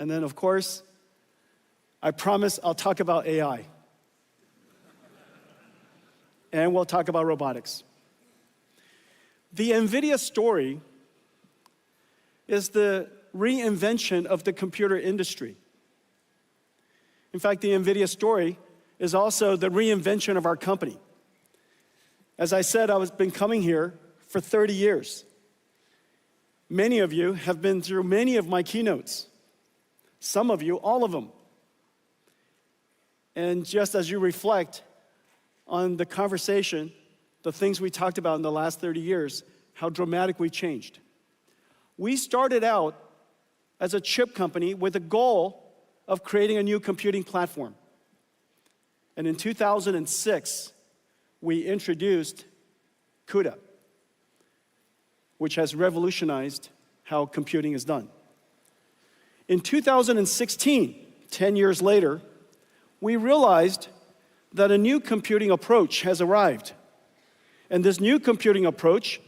And then, of course, I promise I'll talk about AI. And we'll talk about robotics. The NVIDIA story is the reinvention of the computer industry. In fact, the NVIDIA story is also the reinvention of our company. As I said, I've been coming here for 30 years. Many of you have been through many of my keynotes. Some of you, all of them. And just as you reflect on the conversation, the things we talked about in the last 30 years, how dramatic we changed. We started out as a chip company with a goal of creating a new computing platform. And in 2006, we introduced CUDA, which has revolutionized how computing is done. In 2016, 10 years later, we realized that a new computing approach has arrived. And this new computing approach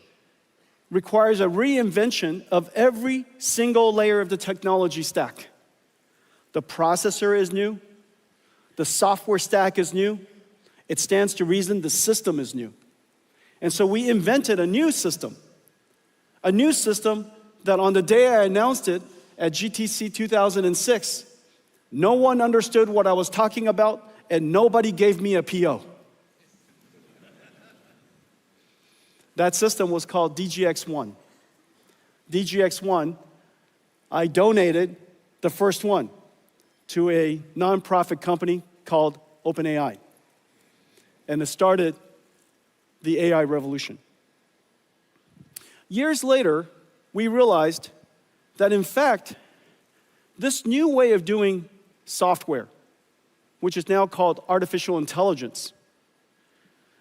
requires a reinvention of every single layer of the technology stack. The processor is new. The software stack is new. It stands to reason the system is new. And so we invented a new system that on the day I announced it at GTC 2006, no one understood what I was talking about, and nobody gave me a PO. That system was called DGX-1. DGX-1, I donated the first one to a nonprofit company called OpenAI. And it started the AI revolution. Years later, we realized that in fact, this new way of doing software, which is now called artificial intelligence,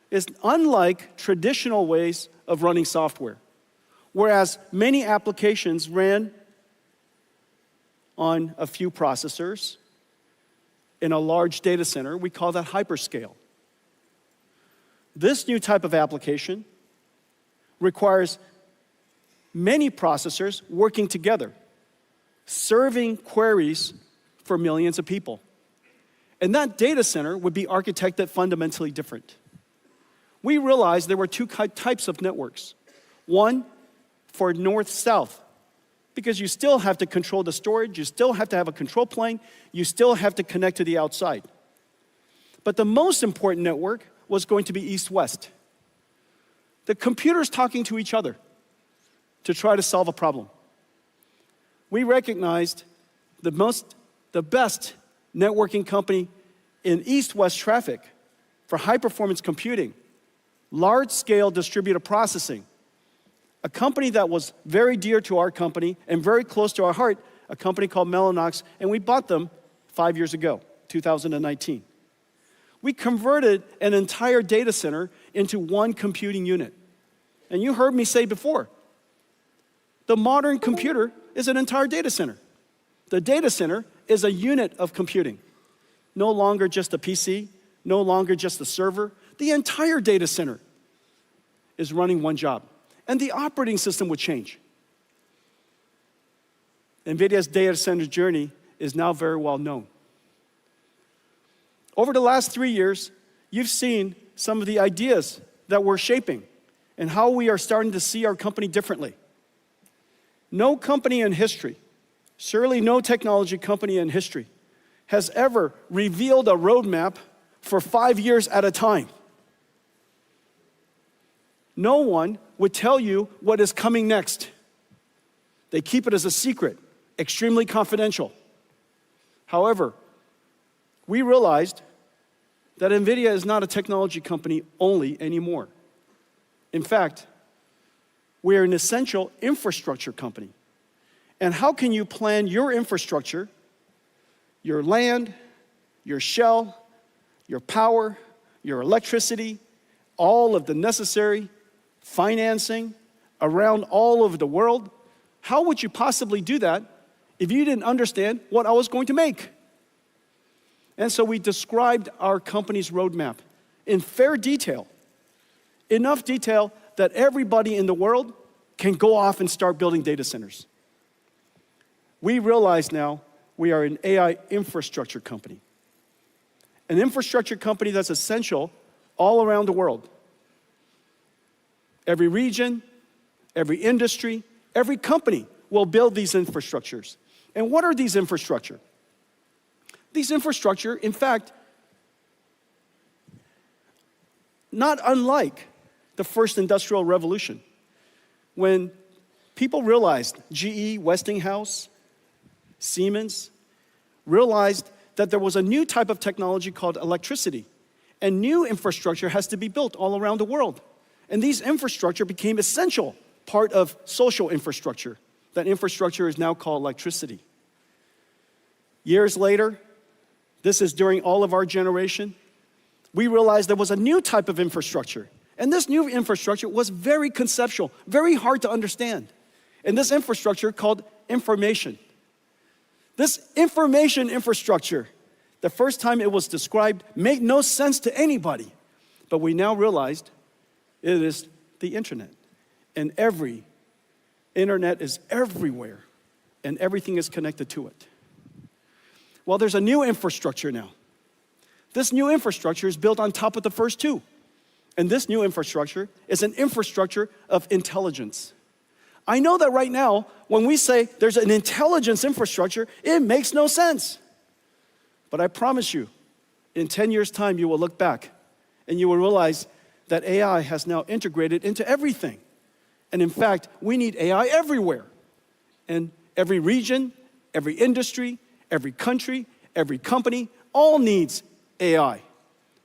is unlike traditional ways of running software. Whereas many applications ran on a few processors in a large data center, we call that hyperscale. This new type of application requires many processors working together, serving queries for millions of people. And that data center would be architected fundamentally different. We realized there were two types of networks. One for north-south, because you still have to control the storage, you still have to have a control plane, you still have to connect to the outside. But the most important network was going to be east-west. The computers talking to each other to try to solve a problem. We recognized the best networking company in east-west traffic for high-performance computing, large-scale distributed processing, a company that was very dear to our company and very close to our heart, a company called Mellanox, and we bought them 5 years ago, 2019. We converted an entire data center into one computing unit. And you heard me say before, the modern computer is an entire data center. The data center is a unit of computing. No longer just a PC, no longer just a server. The entire data center is running one job. And the operating system would change. NVIDIA's data center journey is now very well known. Over the last 3 years, you've seen some of the ideas that we're shaping and how we are starting to see our company differently. No company in history, surely no technology company in history, has ever revealed a roadmap for 5 years at a time. No one would tell you what is coming next. They keep it as a secret, extremely confidential. However, we realized that NVIDIA is not a technology company only anymore. In fact, we are an essential infrastructure company. And how can you plan your infrastructure, your land, your shell, your power, your electricity, all of the necessary financing around all over the world? How would you possibly do that if you didn't understand what I was going to make? And so we described our company's roadmap in fair detail, enough detail that everybody in the world can go off and start building data centers. We realize now we are an AI infrastructure company. An infrastructure company that's essential all around the world. Every region, every industry, every company will build these infrastructures. And what are these infrastructure? These infrastructure, in fact, not unlike the first industrial revolution, when people realized, GE, Westinghouse, Siemens, realized that there was a new type of technology called electricity, and new infrastructure has to be built all around the world. And these infrastructure became essential part of social infrastructure. That infrastructure is now called electricity. Years later, this is during all of our generation, we realized there was a new type of infrastructure. And this new infrastructure was very conceptual, very hard to understand. And this infrastructure called information. This information infrastructure, the first time it was described, made no sense to anybody. But we now realized it is the internet. And every internet is everywhere, and everything is connected to it. Well, there's a new infrastructure now. This new infrastructure is built on top of the first two. And this new infrastructure is an infrastructure of intelligence. I know that right now, when we say there's an intelligence infrastructure, it makes no sense. But I promise you, in 10 years' time, you will look back and you will realize that AI has now integrated into everything. And in fact, we need AI everywhere. And every region, every industry, every country, every company, all needs AI.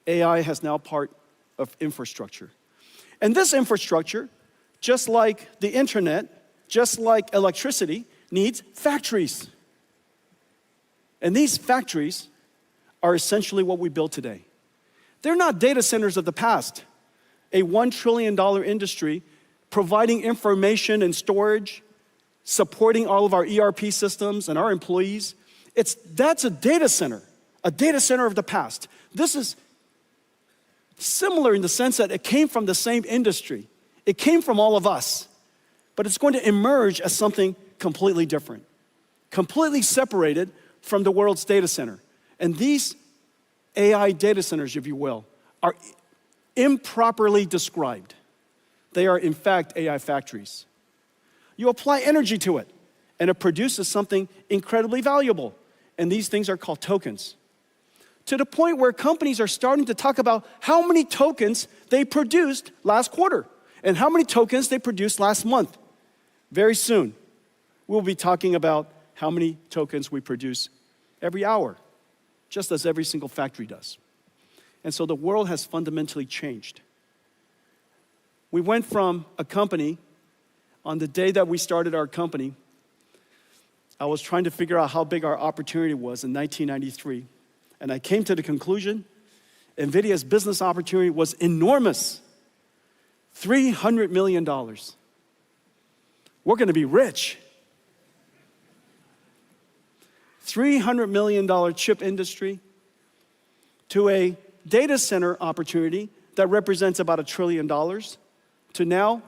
AI has now part of infrastructure. And this infrastructure, just like the internet, just like electricity, needs factories. And these factories are essentially what we build today. They're not data centers of the past, a $1 trillion industry providing information and storage, supporting all of our ERP systems and our employees. That's a data center of the past. This is similar in the sense that it came from the same industry. It came from all of us, but it's going to emerge as something completely different, completely separated from the world's data center. And these AI data centers, if you will, are improperly described. They are, in fact, AI factories. You apply energy to it, and it produces something incredibly valuable. And these things are called tokens. To the point where companies are starting to talk about how many tokens they produced last quarter and how many tokens they produced last month. Very soon, we'll be talking about how many tokens we produce every hour, just as every single factory does. And so the world has fundamentally changed. We went from a company, on the day that we started our company, I was trying to figure out how big our opportunity was in 1993. And I came to the conclusion, NVIDIA's business opportunity was enormous. $300 million. We're going to be rich. $300 million chip industry to a data center opportunity that represents about $1 trillion to now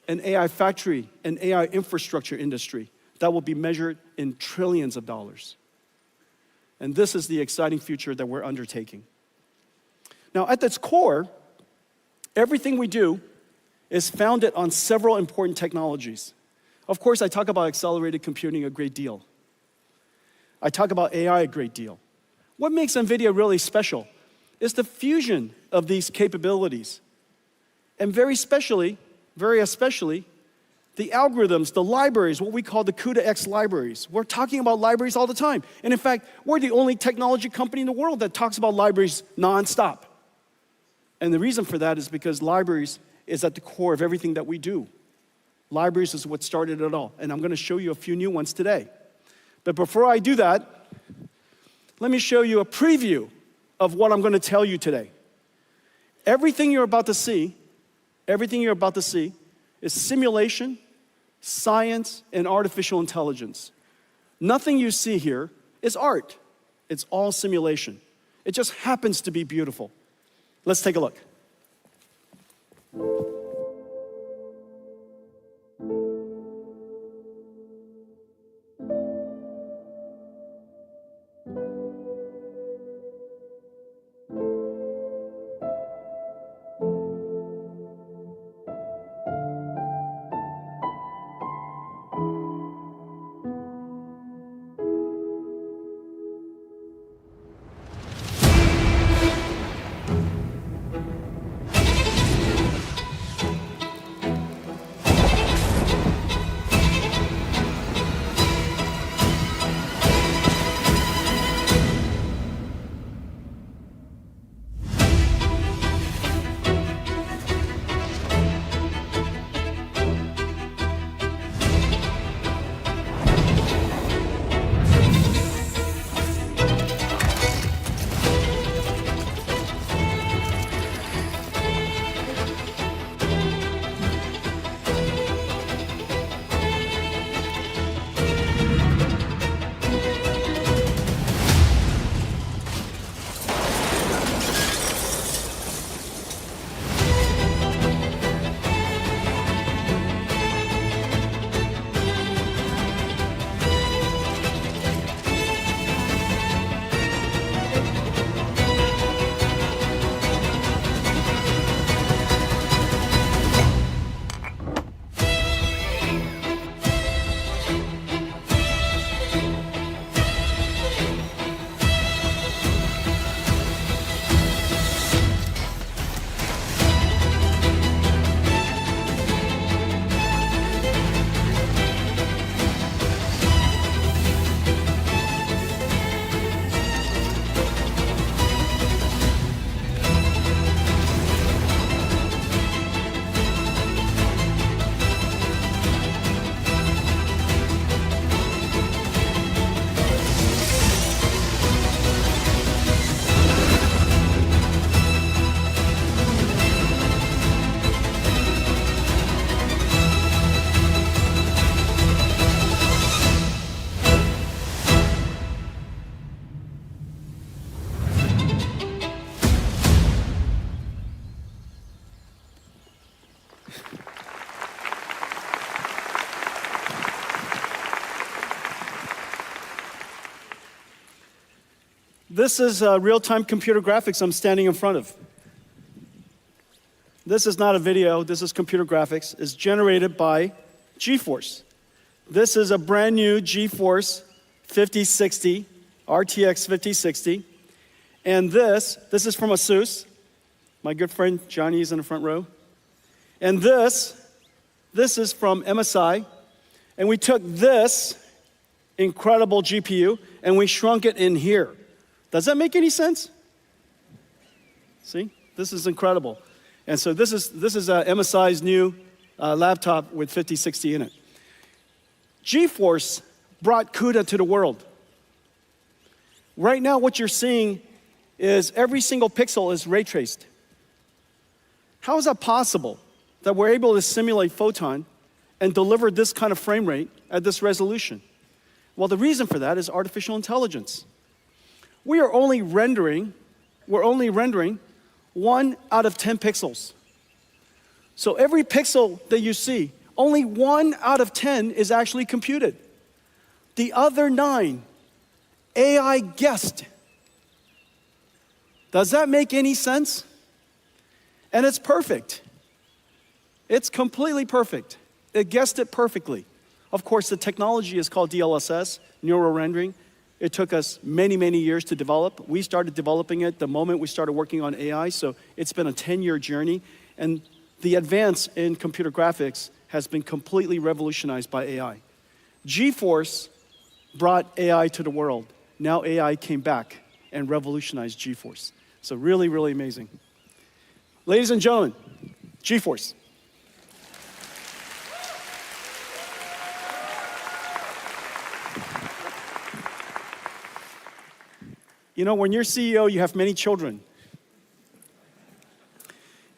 an AI factory, an AI infrastructure industry that will be measured in trillions of dollars. And this is the exciting future that we're undertaking. Now, at its core, everything we do is founded on several important technologies. Of course, I talk about accelerated computing a great deal. I talk about AI a great deal. What makes NVIDIA really special is the fusion of these capabilities. And very especially, the algorithms, the libraries, what we call the COMPUTEX libraries. We're talking about libraries all the time. And in fact, we're the only technology company in the world that talks about libraries nonstop. And the reason for that is because libraries is at the core of everything that we do. Libraries is what started it all. And I'm going to show you a few new ones today. But before I do that, let me show you a preview of what I'm going to tell you today. Everything you're about to see is simulation, science, and artificial intelligence. Nothing you see here is art. It's all simulation. It just happens to be beautiful. Let's take a look. This is real-time computer graphics I'm standing in front of. This is not a video, this is computer graphics. It's generated by GeForce. This is a brand new GeForce 5060, RTX 5060. And this is from ASUS. My good friend Johnny is in the front row. And this is from MSI. And we took this incredible GPU and we shrunk it in here. Does that make any sense? See, this is incredible. And so this is MSI's new laptop with 5060 in it. GeForce brought CUDA to the world. Right now, what you're seeing is every single pixel is ray traced. How is that possible that we're able to simulate photon and deliver this kind of frame rate at this resolution? Well, the reason for that is artificial intelligence. We're only rendering 1 out of 10 pixels. So every pixel that you see, only 1 out of 10 is actually computed. The other 9, AI guessed. Does that make any sense? And it's perfect. It's completely perfect. It guessed it perfectly. Of course, the technology is called DLSS, neural rendering. It took us many, many years to develop. We started developing it the moment we started working on AI, so it's been a 10-year journey. And the advance in computer graphics has been completely revolutionized by AI. GeForce brought AI to the world. Now AI came back and revolutionized GeForce. So really, really amazing. Ladies and gentlemen, GeForce. You know, when you're CEO, you have many children.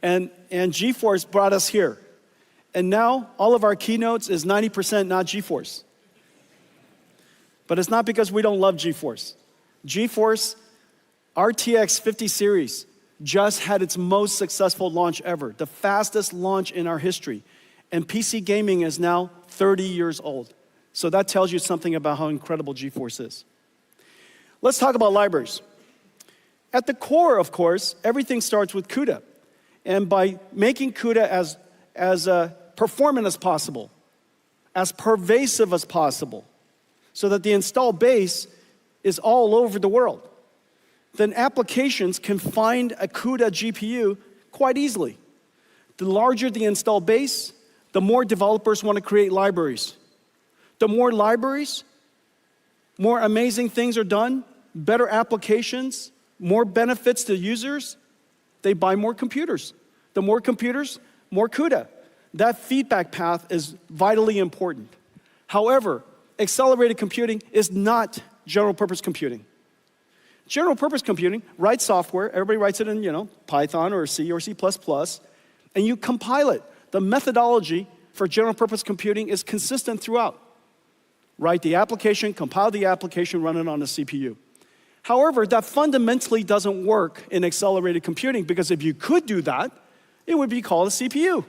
And GeForce brought us here. And now, all of our keynotes is 90% not GeForce. But it's not because we don't love GeForce. GeForce RTX 50 series just had its most successful launch ever, the fastest launch in our history. And PC gaming is now 30 years old. So that tells you something about how incredible GeForce is. Let's talk about libraries. At the core, of course, everything starts with CUDA. And by making CUDA as performant as possible, as pervasive as possible, so that the install base is all over the world, then applications can find a CUDA GPU quite easily. The larger the install base, the more developers want to create libraries. The more libraries, more amazing things are done, better applications, more benefits to users, they buy more computers. The more computers, more CUDA. That feedback path is vitally important. However, accelerated computing is not general purpose computing. General purpose computing writes software, everybody writes it in, Python or C, and you compile it. The methodology for general purpose computing is consistent throughout. Write the application, compile the application, run it on a CPU. However, that fundamentally doesn't work in accelerated computing, because if you could do that, it would be called a CPU.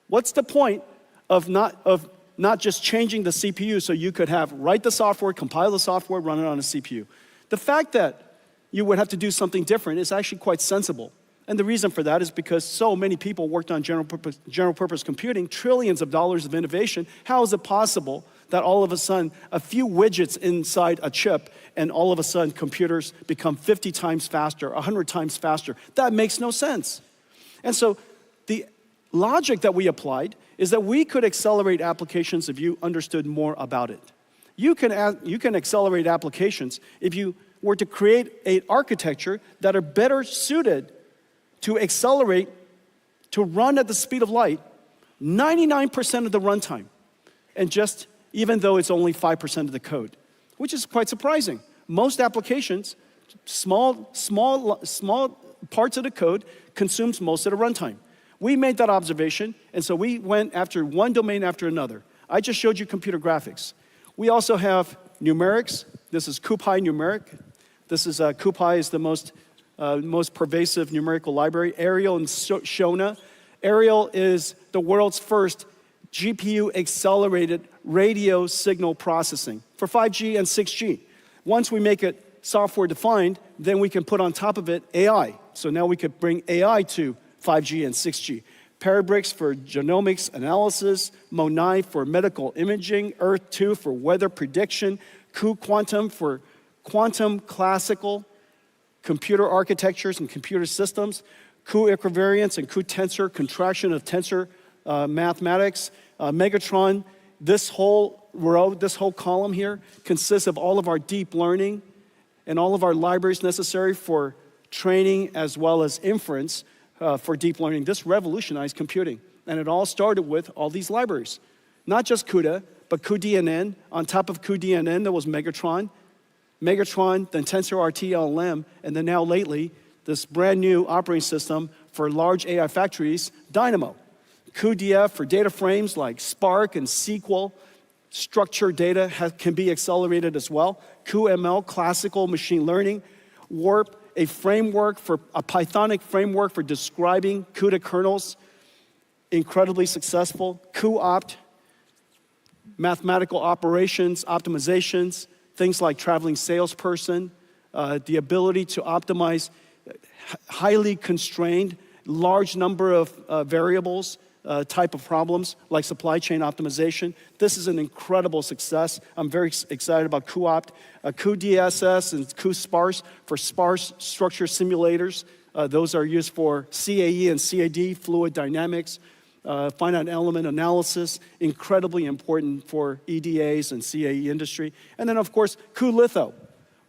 What's the point of not just changing the CPU so you could write the software, compile the software, run it on a CPU? The fact that you would have to do something different is actually quite sensible. And the reason for that is because so many people worked on general purpose computing, trillions of dollars of innovation. How is it possible that all of a sudden a few widgets inside a chip and all of a sudden computers become 50 times faster, 100 times faster? That makes no sense. And so the logic that we applied is that we could accelerate applications if you understood more about it. You can accelerate applications if you were to create an architecture that are better suited to accelerate, to run at the speed of light, 99% of the runtime, and just even though it's only 5% of the code, which is quite surprising. Most applications, small parts of the code consumes most of the runtime. We made that observation, and so we went after one domain after another. I just showed you computer graphics. We also have numerics. This is CuPy numeric. This is CuPy is the most pervasive numerical library. Arial and Shona. Arial is the world's first GPU accelerated radio signal processing for 5G and 6G. Once we make it software-defined, then we can put on top of it AI. So now we could bring AI to 5G and 6G. Parabricks for genomics analysis, MO9 for medical imaging, Earth-2 for weather prediction, Quantum for quantum classical computer architectures and computer systems, equivariance and tensor, contraction of tensor mathematics, Megatron. This whole row, this whole column here consists of all of our deep learning and all of our libraries necessary for training as well as inference for deep learning. This revolutionized computing. And it all started with all these libraries. Not just CUDA, but cuDNN. On top of cuDNN, there was Megatron. Megatron, then TensorRT LLM, and then now lately, this brand new operating system for large AI factories, Dynamo. cuDF for data frames like Spark and SQL. Structured data can be accelerated as well. cuML, classical machine learning. Warp, a Pythonic framework for describing CUDA kernels, incredibly successful. cuOpt, mathematical operations, optimizations, things like traveling salesperson, the ability to optimize highly constrained, large number of variables, type of problems like supply chain optimization. This is an incredible success. I'm very excited about cuOpt, cuDSS and cuSparse for sparse structure simulators. Those are used for CAE and CAD, fluid dynamics, finite element analysis, incredibly important for EDAs and CAE industry. And then, of course, cuLitho,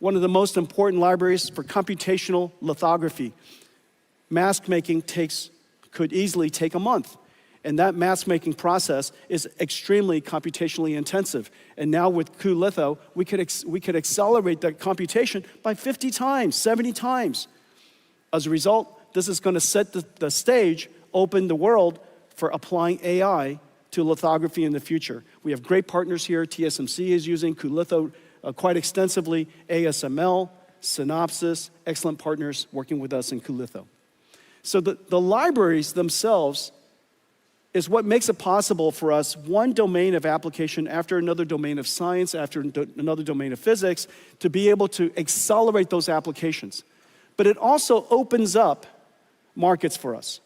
one of the most important libraries for computational lithography. Mask making could easily take a month. And that mask making process is extremely computationally intensive. And now with cuLitho, we could accelerate that computation by 50 times, 70 times. As a result, this is going to set the stage, open the world for applying AI to lithography in the future. We have great partners here. TSMC is using cuLitho quite extensively. ASML, Synopsys, excellent partners working with us in cuLitho. So the libraries themselves is what makes it possible for us, one domain of application after another domain of science, after another domain of physics, to be able to accelerate those applications. But it also opens up markets for us.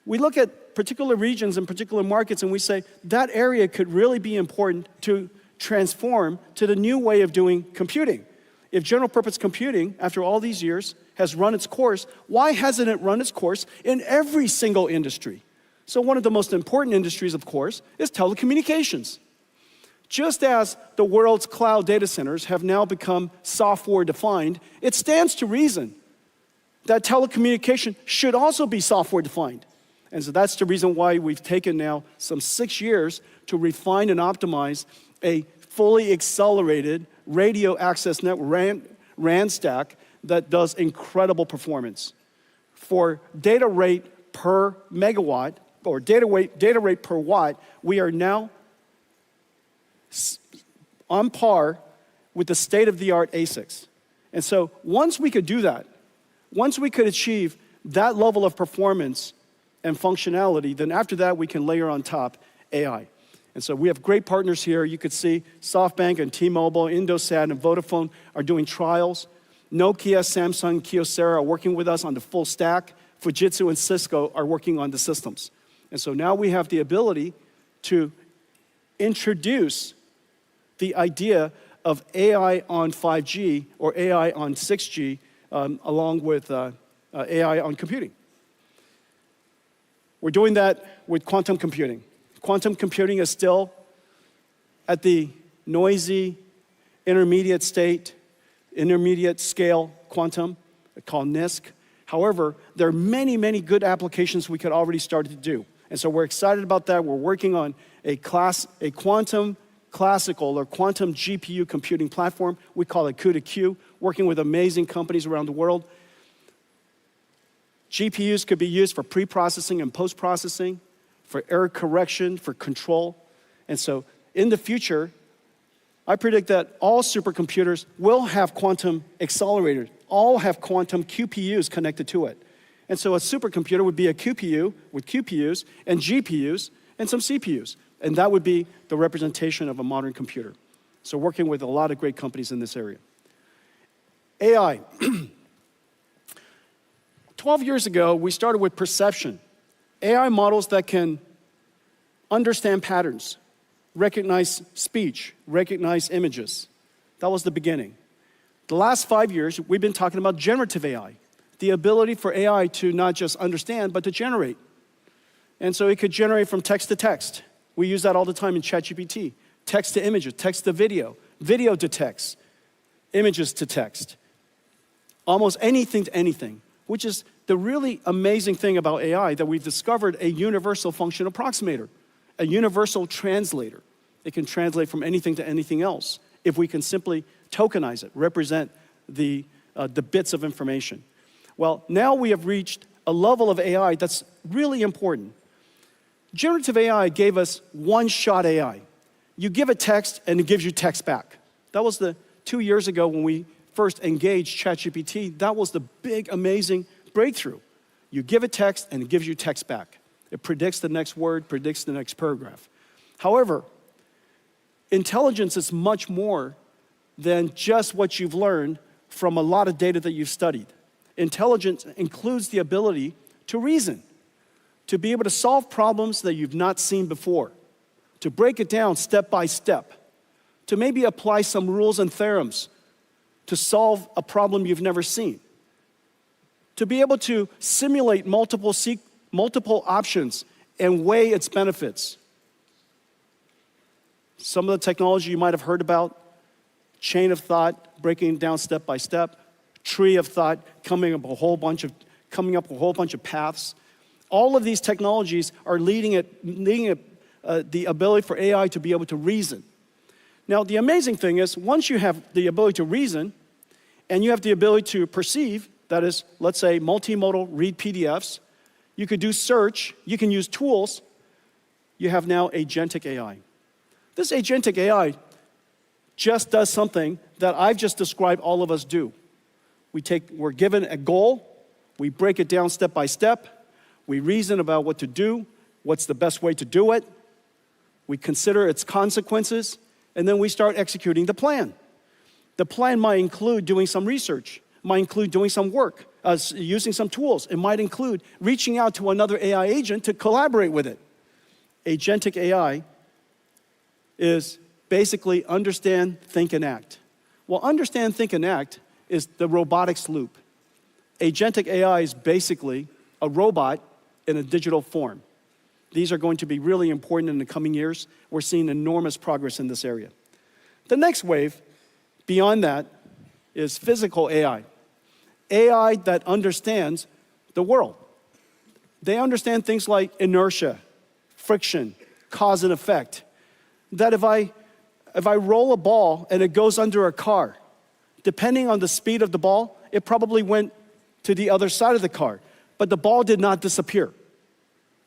We look at particular regions and particular markets and we say, that area could really be important to transform to the new way of doing computing. If general purpose computing, after all these years, has run its course, why hasn't it run its course in every single industry? So one of the most important industries, of course, is telecommunications. Just as the world's cloud data centers have now become software-defined, it stands to reason that telecommunication should also be software-defined. And so that's the reason why we've taken now some 6 years to refine and optimize a fully accelerated radio access network, RAN stack, that does incredible performance. For data rate per megawatt, or data rate per watt, we are now on par with the state-of-the-art ASICs. And so once we could do that, once we could achieve that level of performance and functionality, then after that we can layer on top AI. And so we have great partners here. You could see SoftBank and T-Mobile, Indosat and Vodafone are doing trials. Nokia, Samsung, Kyocera are working with us on the full stack. Fujitsu and Cisco are working on the systems. And so now we have the ability to introduce the idea of AI on 5G or AI on 6G along with AI on computing. We're doing that with quantum computing. Quantum computing is still at the noisy, intermediate scale quantum, called NISQ. However, there are many, many good applications we could already start to do. And so we're excited about that. We're working on a quantum classical or quantum GPU computing platform. We call it CUDA-Q, working with amazing companies around the world. GPUs could be used for pre-processing and post-processing, for error correction, for control. And so in the future, I predict that all supercomputers will have quantum accelerators, all have quantum QPUs connected to it. And so a supercomputer would be a QPU with QPUs and GPUs and some CPUs. And that would be the representation of a modern computer. So working with a lot of great companies in this area. AI. 12 years ago, we started with perception. AI models that can understand patterns, recognize speech, recognize images. That was the beginning. The last 5 years, we've been talking about generative AI, the ability for AI to not just understand, but to generate. And so it could generate from text to text. We use that all the time in ChatGPT. Text to images, text to video, video to text, images to text. Almost anything to anything, which is the really amazing thing about AI, that we've discovered a universal function approximator, a universal translator. It can translate from anything to anything else if we can simply tokenize it, represent the bits of information. Well, now we have reached a level of AI that's really important. Generative AI gave us one-shot AI. You give it text, and it gives you text back. That was 2 years ago when we first engaged ChatGPT. That was the big, amazing breakthrough. You give it text, and it gives you text back. It predicts the next word, predicts the next paragraph. However, intelligence is much more than just what you've learned from a lot of data that you've studied. Intelligence includes the ability to reason, to be able to solve problems that you've not seen before, to break it down step by step, to maybe apply some rules and theorems to solve a problem you've never seen, to be able to simulate multiple options and weigh its benefits. Some of the technology you might have heard about, chain of thought, breaking it down step by step, tree of thought, coming up a whole bunch of paths. All of these technologies are leading the ability for AI to be able to reason. Now, the amazing thing is, once you have the ability to reason, and you have the ability to perceive, that is, let's say, multimodal read PDFs, you could do search, you can use tools, you have now agentic AI. This agentic AI just does something that I've just described all of us do. We're given a goal, we break it down step by step, we reason about what to do, what's the best way to do it, we consider its consequences, and then we start executing the plan. The plan might include doing some research, might include doing some work, using some tools. It might include reaching out to another AI agent to collaborate with it. Agentic AI is basically understand, think, and act. Well, understand, think, and act is the robotics loop. Agentic AI is basically a robot in a digital form. These are going to be really important in the coming years. We're seeing enormous progress in this area. The next wave, beyond that, is physical AI. AI that understands the world. They understand things like inertia, friction, cause and effect. That if I roll a ball and it goes under a car, depending on the speed of the ball, it probably went to the other side of the car. But the ball did not disappear.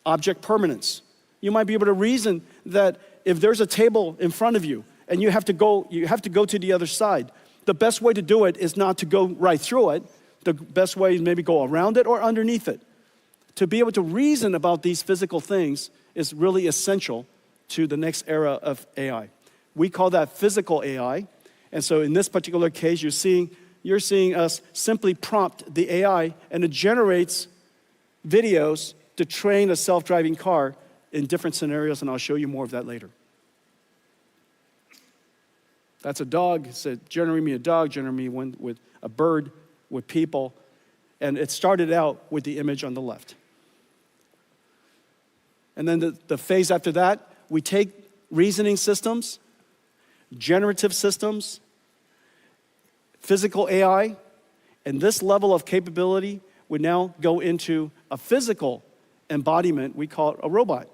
Object permanence. You might be able to reason that if there's a table in front of you and you have to go to the other side, the best way to do it is not to go right through it. The best way is maybe go around it or underneath it. To be able to reason about these physical things is really essential to the next era of AI. We call that physical AI. And so in this particular case, you're seeing us simply prompt the AI, and it generates videos to train a self-driving car in different scenarios, and I'll show you more of that later. That's a dog. It said, generate me a dog, generate me one with a bird, with people. And it started out with the image on the left. And then the phase after that, we take reasoning systems, generative systems, physical AI, and this level of capability would now go into a physical embodiment. We call it a robot.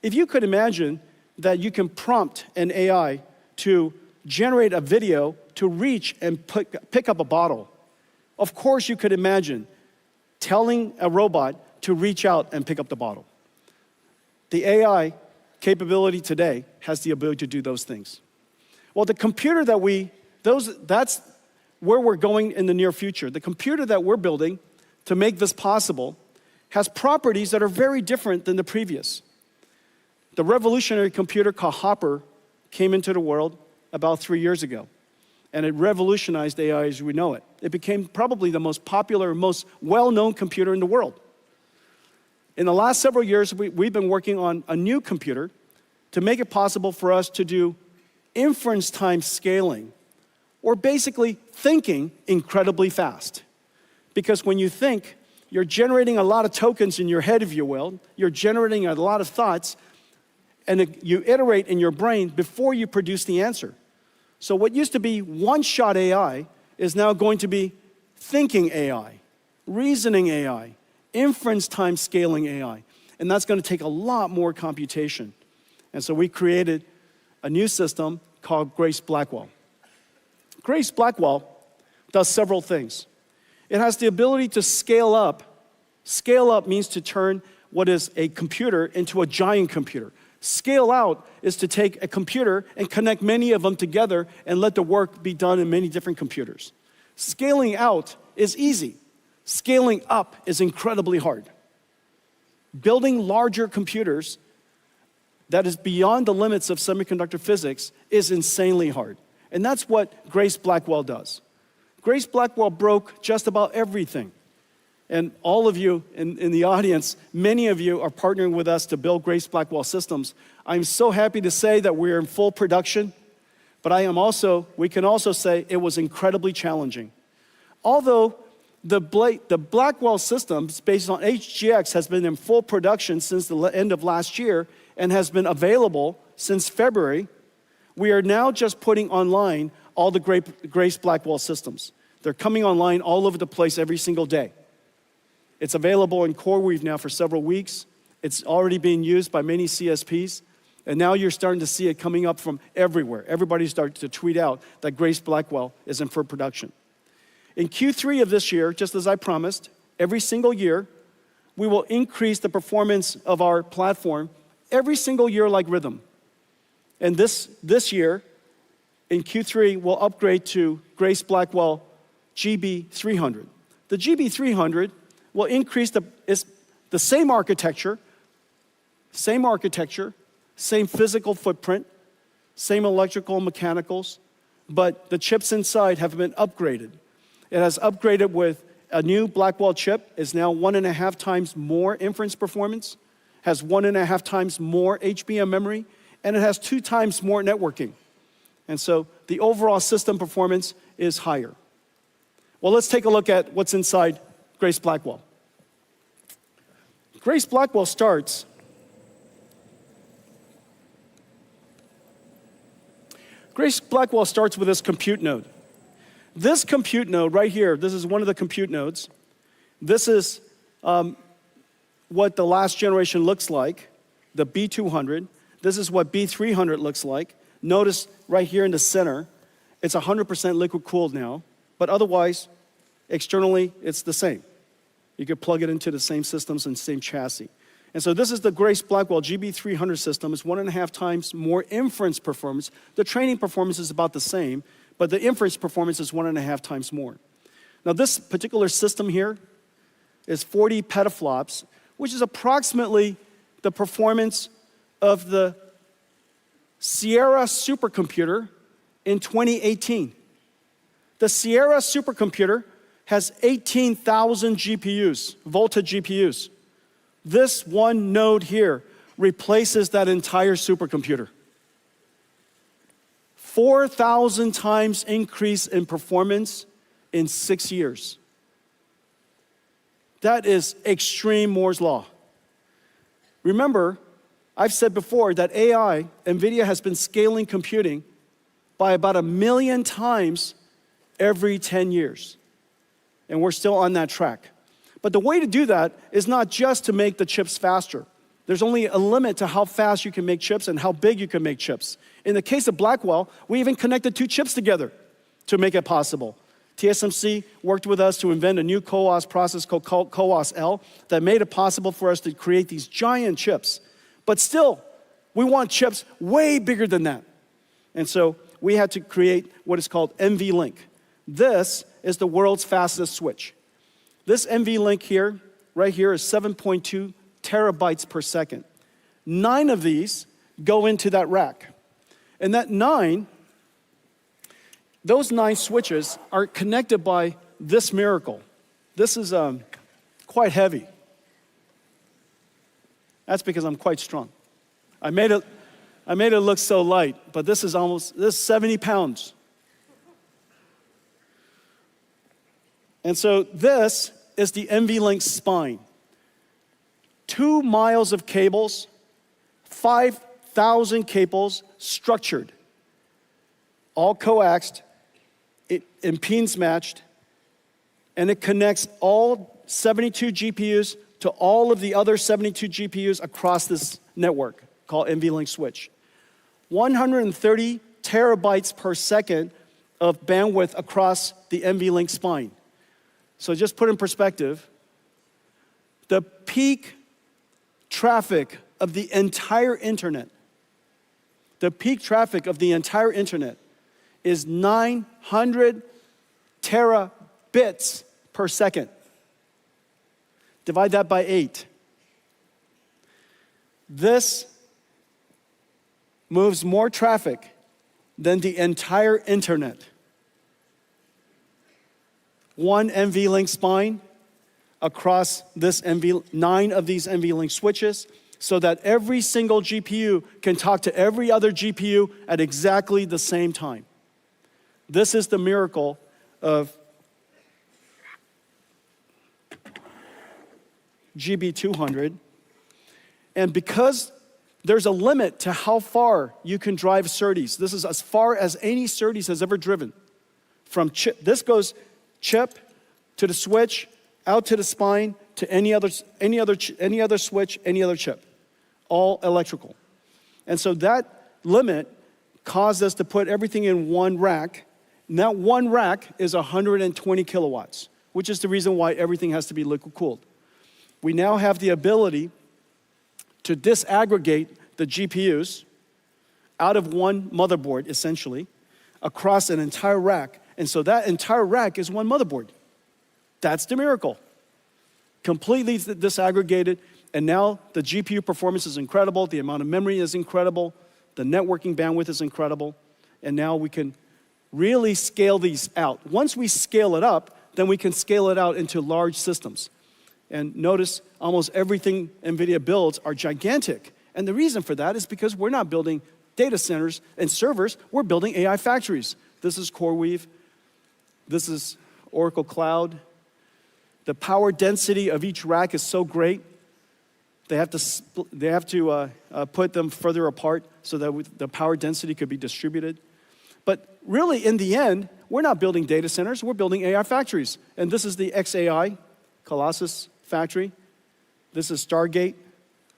If you could imagine that you can prompt an AI to generate a video to reach and pick up a bottle, of course you could imagine telling a robot to reach out and pick up the bottle. The AI capability today has the ability to do those things. Well, the computer that's where we're going in the near future. The computer that we're building to make this possible has properties that are very different than the previous. The revolutionary computer called Hopper came into the world about 3 years ago. and it revolutionized AI as we know it. It became probably the most popular, most well-known computer in the world. In the last several years, we've been working on a new computer to make it possible for us to do inference time scaling, or basically thinking incredibly fast. Because when you think, you're generating a lot of tokens in your head, if you will. You're generating a lot of thoughts, and you iterate in your brain before you produce the answer. So what used to be one-shot AI is now going to be thinking AI, reasoning AI, inference time scaling AI. And that's going to take a lot more computation. And so we created a new system called Grace Blackwell. Grace Blackwell does several things. It has the ability to scale up. Scale up means to turn what is a computer into a giant computer. Scale out is to take a computer and connect many of them together and let the work be done in many different computers. Scaling out is easy. Scaling up is incredibly hard. Building larger computers that is beyond the limits of semiconductor physics is insanely hard. And that's what Grace Blackwell does. Grace Blackwell broke just about everything. And all of you in the audience, many of you are partnering with us to build Grace Blackwell systems. I'm so happy to say that we're in full production, but we can also say it was incredibly challenging. Although the Blackwell systems based on HGX has been in full production since the end of last year and has been available since February, we are now just putting online all the Grace Blackwell systems. They're coming online all over the place every single day. It's available in CoreWeave now for several weeks. It's already being used by many CSPs. And now you're starting to see it coming up from everywhere. Everybody's starting to tweet out that Grace Blackwell is in full production. In Q3 of this year, just as I promised, every single year, we will increase the performance of our platform every single year like rhythm. And this year, in Q3, we'll upgrade to Grace Blackwell GB300. The GB300 will increase the same architecture, same physical footprint, same electrical and mechanicals, but the chips inside have been upgraded. It has upgraded with a new Blackwell chip, is now 1.5 times more inference performance, has 1.5 times more HBM memory, and it has 2 times more networking. And so the overall system performance is higher. Well, let's take a look at what's inside Grace Blackwell. Grace Blackwell starts with this compute node. This compute node right here, this is one of the compute nodes. This is what the last generation looks like, the B200. This is what B300 looks like. Notice right here in the center, it's 100% liquid cooled now, but otherwise, externally, it's the same. You could plug it into the same systems and same chassis. And so this is the Grace Blackwell GB300 system. It's 1.5 times more inference performance. The training performance is about the same, but the inference performance is 1.5 times more. Now this particular system here is 40 petaflops, which is approximately the performance of the Sierra supercomputer in 2018. The Sierra supercomputer has 18,000 GPUs, Volta GPUs. This one node here replaces that entire supercomputer. 4,000 times increase in performance in 6 years. That is extreme Moore's law. Remember, I've said before that AI, NVIDIA has been scaling computing by about 1 million times every 10 years. And we're still on that track. But the way to do that is not just to make the chips faster. There's only a limit to how fast you can make chips and how big you can make chips. In the case of Blackwell, we even connected 2 chips together to make it possible. TSMC worked with us to invent a new CoWoS process called CoWoS-L that made it possible for us to create these giant chips. But still, we want chips way bigger than that. And so we had to create what is called NVLink. This is the world's fastest switch. This NVLink here, right here, is 7.2 terabytes per second. 9 of these go into that rack. And that 9 those 9 switches are connected by this miracle. This is quite heavy. That's because I'm quite strong. I made it look so light, but this is 70 pounds. And so this is the NVLink spine. 2 miles of cables, 5,000 cables structured, all coaxed, impedance matched, and it connects all 72 GPUs to all of the other 72 GPUs across this network called NVLink switch. 130 terabytes per second of bandwidth across the NVLink spine. So just put in perspective, the peak traffic of the entire internet, is 900 terabits per second. Divide that by 8. This moves more traffic than the entire internet. 1 NVLink spine across this 9 of these NVLink switches, so that every single GPU can talk to every other GPU at exactly the same time. This is the miracle of GB200. And because there's a limit to how far you can drive SerDes, this is as far as any SerDes has ever driven. From chip, this goes chip to the switch, out to the spine, to any other switch, any other chip, all electrical. And so that limit caused us to put everything in one rack. And that one rack is 120 kilowatts, which is the reason why everything has to be liquid cooled. We now have the ability to disaggregate the GPUs out of one motherboard, essentially, across an entire rack. And so that entire rack is one motherboard. That's the miracle. Completely disaggregated, and now the GPU performance is incredible, the amount of memory is incredible, the networking bandwidth is incredible, and now we can really scale these out. Once we scale it up, then we can scale it out into large systems. And notice almost everything NVIDIA builds are gigantic. And the reason for that is because we're not building data centers and servers, we're building AI factories. This is CoreWeave. This is Oracle Cloud. The power density of each rack is so great, they have to put them further apart so that the power density could be distributed. But really, in the end, we're not building data centers, we're building AI factories. And this is the XAI, Colossus factory. This is Stargate,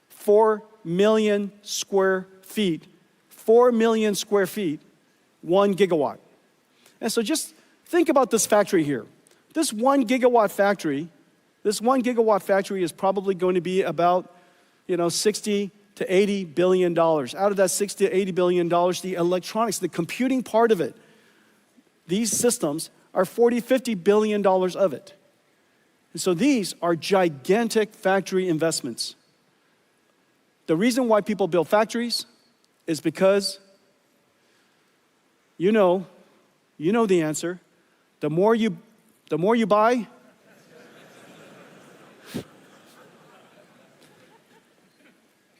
4 million square feet, 4 million square feet, 1 gigawatt. And so just think about this factory here. This 1 gigawatt factory is probably going to be about, 60 to 80 billion dollars. Out of that 60 to 80 billion dollars, the electronics, the computing part of it, these systems are 40, 50 billion dollars of it. And so these are gigantic factory investments. The reason why people build factories is because you know the answer. The more you buy,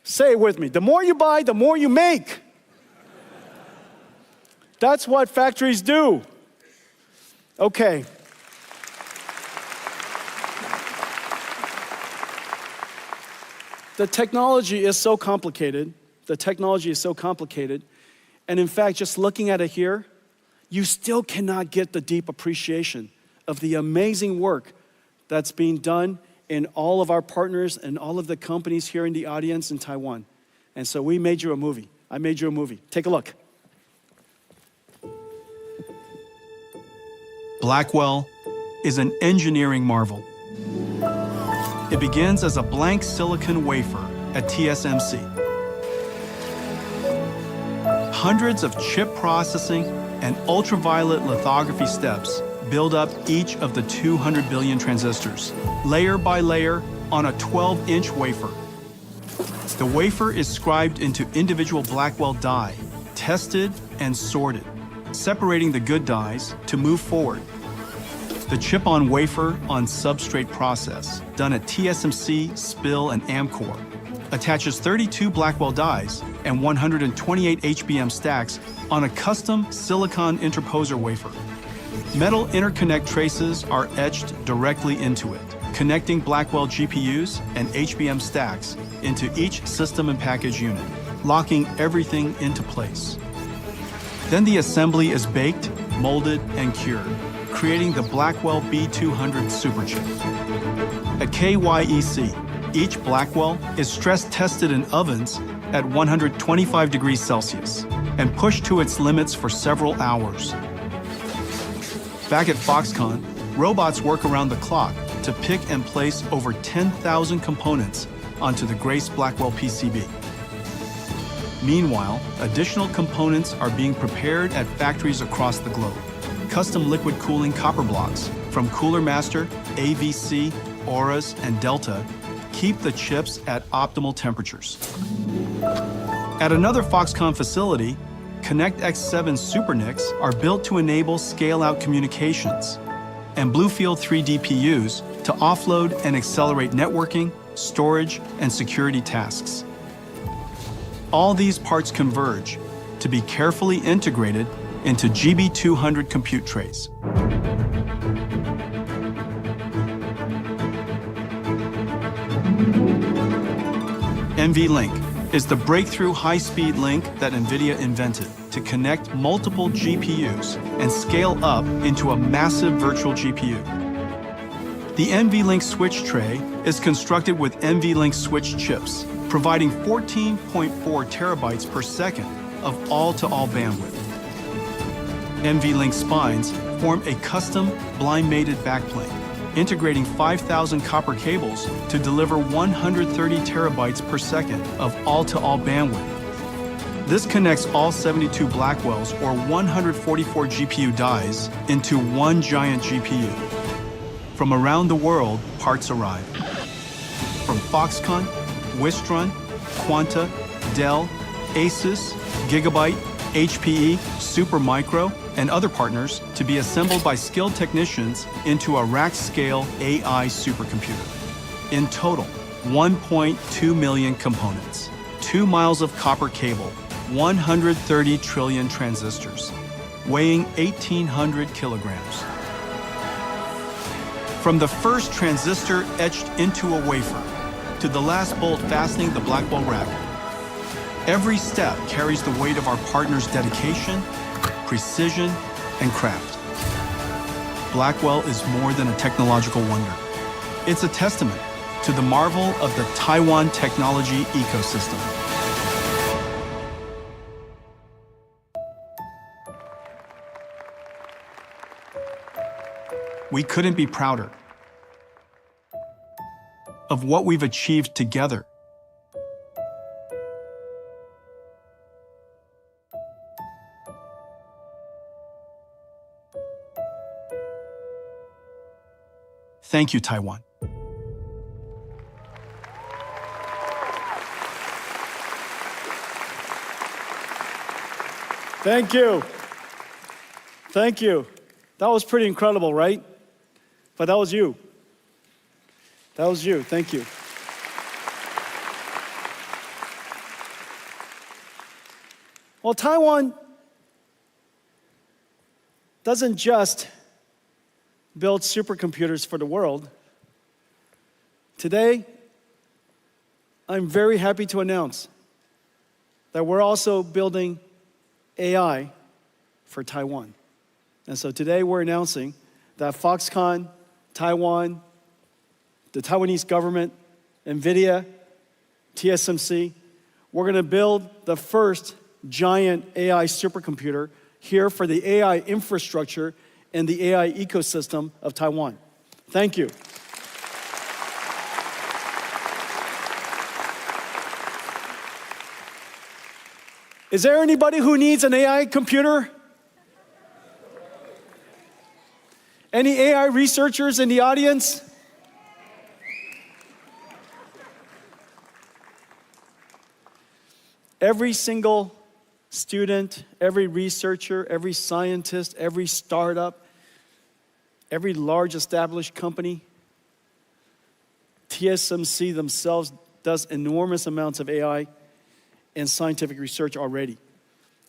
say it with me. The more you buy, the more you make. That's what factories do. Okay. The technology is so complicated. And in fact, just looking at it here, you still cannot get the deep appreciation of the amazing work that's being done in all of our partners and all of the companies here in the audience in Taiwan. And so we made you a movie. I made you a movie. Take a look. Blackwell is an engineering marvel. It begins as a blank silicon wafer at TSMC. Hundreds of chip processing and ultraviolet lithography steps build up each of the 200 billion transistors, layer by layer on a 12-inch wafer. The wafer is scribed into individual Blackwell die, tested and sorted. separating the good dies to move forward. The chip-on-wafer on substrate process, done at TSMC, SPIL, and Amkor, attaches 32 Blackwell dies and 128 HBM stacks on a custom silicon interposer wafer. Metal interconnect traces are etched directly into it, connecting Blackwell GPUs and HBM stacks into each system and package unit, locking everything into place. Then the assembly is baked, molded, and cured, creating the Blackwell B200 superchip. At KYEC, each Blackwell is stress-tested in ovens at 125 degrees Celsius and pushed to its limits for several hours. Back at Foxconn, robots work around the clock to pick and place over 10,000 components onto the Grace Blackwell PCB. Meanwhile, additional components are being prepared at factories across the globe. Custom liquid cooling copper blocks from Cooler Master, AVC, Auras, and Delta keep the chips at optimal temperatures. At another Foxconn facility, ConnectX-7 SuperNICs are built to enable scale-out communications, and Bluefield 3 DPUs to offload and accelerate networking, storage, and security tasks. All these parts converge to be carefully integrated into GB200 compute trays. NVLink is the breakthrough high-speed link that NVIDIA invented to connect multiple GPUs and scale up into a massive virtual GPU. The NVLink switch tray is constructed with NVLink switch chips, providing 14.4 terabytes per second of all-to-all bandwidth. NVLink spines form a custom blind-mated backplane, integrating 5,000 copper cables to deliver 130 terabytes per second of all-to-all bandwidth. This connects all 72 Blackwells or 144 GPU dies into one giant GPU. From around the world, parts arrive. From Foxconn, Wistron, Quanta, Dell, Asus, Gigabyte, HPE, Supermicro, and other partners to be assembled by skilled technicians into a rack-scale AI supercomputer. In total, 1.2 million components, 2 miles of copper cable, 130 trillion transistors, weighing 1,800 kilograms. From the first transistor etched into a wafer to the last bolt fastening the Blackwell rack, every step carries the weight of our partners' dedication, precision, and craft. Blackwell is more than a technological wonder. It's a testament to the marvel of the Taiwan technology ecosystem. We couldn't be prouder of what we've achieved together. Thank you, Taiwan. Thank you. Thank you. That was pretty incredible, right? But that was you. That was you. Thank you. Well, Taiwan doesn't just build supercomputers for the world. Today, I'm very happy to announce that we're also building AI for Taiwan. And so today we're announcing that Foxconn, Taiwan, the Taiwanese government, NVIDIA, TSMC, we're going to build the first giant AI supercomputer here for the AI infrastructure and the AI ecosystem of Taiwan. Thank you. Is there anybody who needs an AI computer? Any AI researchers in the audience? Every single student, every researcher, every scientist, every startup, every large established company, TSMC themselves does enormous amounts of AI and scientific research already.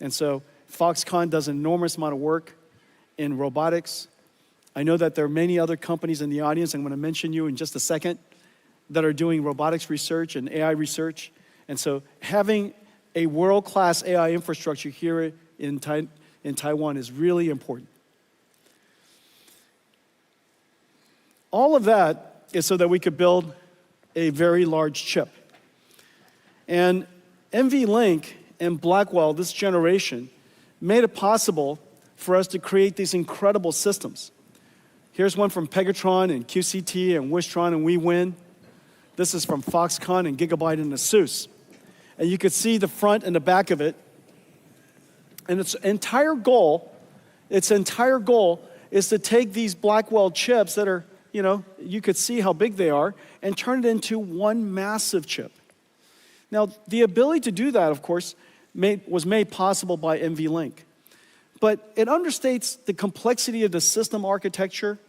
And so Foxconn does an enormous amount of work in robotics. I know that there are many other companies in the audience, I'm going to mention you in just a second, that are doing robotics research and AI research. And so having a world-class AI infrastructure here in Taiwan is really important. All of that is so that we could build a very large chip. And NVLink and Blackwell, this generation, made it possible for us to create these incredible systems. Here's one from Pegatron and QCT and Wistron and WeWin. This is from Foxconn and Gigabyte and ASUS. And you could see the front and the back of it. And its entire goal is to take these Blackwell chips that are, you could see how big they are, and turn it into one massive chip. Now, the ability to do that, of course, was made possible by NVLink. But it understates the complexity of the system architecture,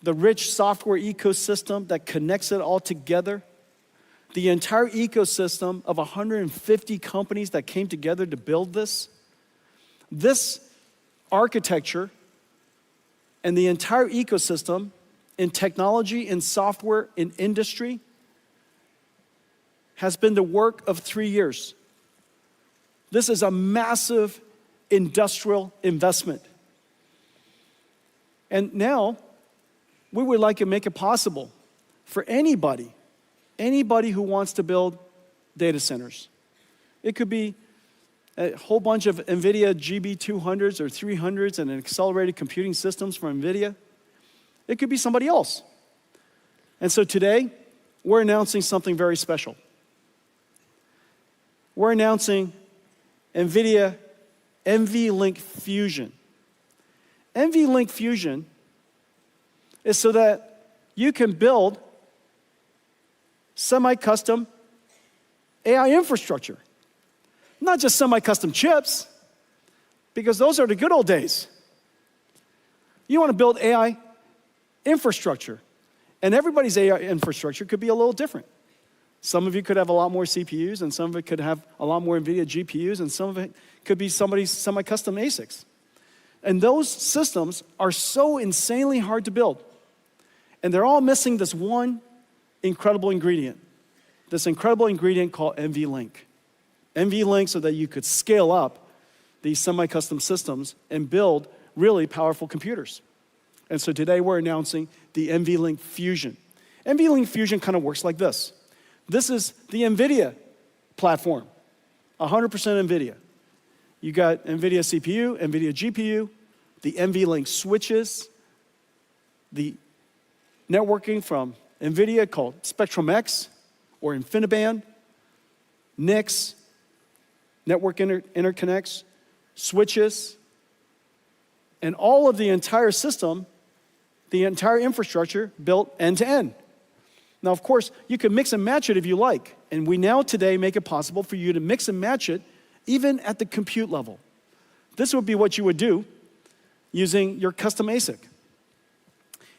the rich software ecosystem that connects it all together, the entire ecosystem of 150 companies that came together to build this. This architecture and the entire ecosystem in technology, in software, in industry has been the work of 3 years. This is a massive industrial investment. And now, we would like to make it possible for anybody who wants to build data centers. It could be a whole bunch of NVIDIA GB200s or 300s and accelerated computing systems from NVIDIA. It could be somebody else. And so today, we're announcing something very special. We're announcing NVIDIA NVLink Fusion. NVLink Fusion is so that you can build semi-custom AI infrastructure. Not just semi-custom chips, because those are the good old days. You want to build AI infrastructure. And everybody's AI infrastructure could be a little different. Some of you could have a lot more CPUs, and some of it could have a lot more NVIDIA GPUs, and some of it could be somebody's semi-custom ASICs. And those systems are so insanely hard to build. And they're all missing this one incredible ingredient. This incredible ingredient called NVLink. NVLink so that you could scale up these semi-custom systems and build really powerful computers. And so today we're announcing the NVLink Fusion. NVLink Fusion kind of works like this. This is the NVIDIA platform, 100% NVIDIA. You got NVIDIA CPU, NVIDIA GPU, the NVLink switches, the networking from NVIDIA called Spectrum-X or InfiniBand, NICs, network interconnects, switches, and all of the entire system, the entire infrastructure built end-to-end. Now, of course, you can mix and match it if you like, and we now today make it possible for you to mix and match it even at the compute level. This would be what you would do using your custom ASIC.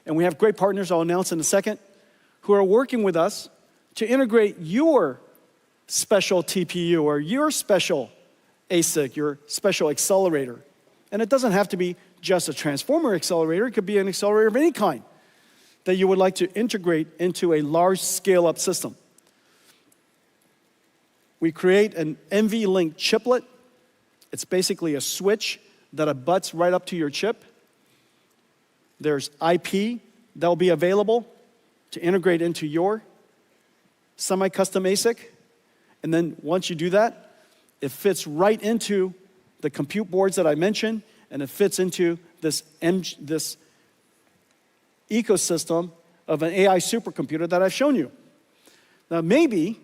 And we have great partners I'll announce in a second who are working with us to integrate your special TPU or your special ASIC, your special accelerator. And it doesn't have to be just a transformer accelerator. It could be an accelerator of any kind that you would like to integrate into a large scale-up system. We create an NVLink chiplet. It's basically a switch that abuts right up to your chip. There's IP that will be available to integrate into your semi-custom ASIC. And then once you do that, it fits right into the compute boards that I mentioned, and it fits into this ecosystem of an AI supercomputer that I've shown you. Now, maybe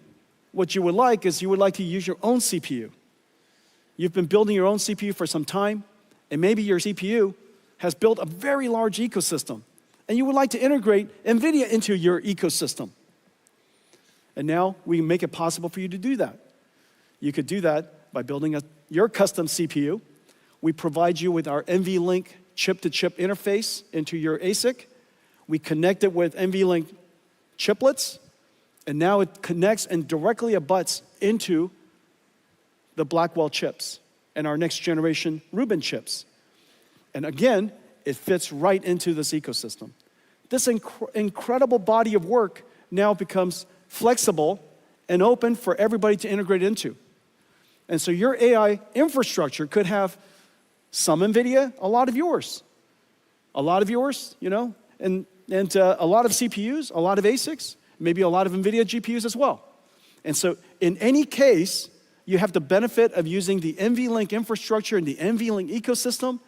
what you would like is you would like to use your own CPU. You've been building your own CPU for some time, and maybe your CPU has built a very large ecosystem, and you would like to integrate NVIDIA into your ecosystem. And now we make it possible for you to do that. You could do that by building a your custom CPU. We provide you with our NVLink chip-to-chip interface into your ASIC. We connect it with NVLink chiplets, and now it connects and directly abuts into the Blackwell chips and our next generation Rubin chips. And again, it fits right into this ecosystem. This incredible body of work now becomes flexible and open for everybody to integrate into. And so your AI infrastructure could have some NVIDIA, a lot of yours. A lot of yours, you know, and a lot of CPUs, a lot of ASICs, maybe a lot of NVIDIA GPUs as well. And so in any case, you have the benefit of using the NVLink infrastructure and the NVLink ecosystem,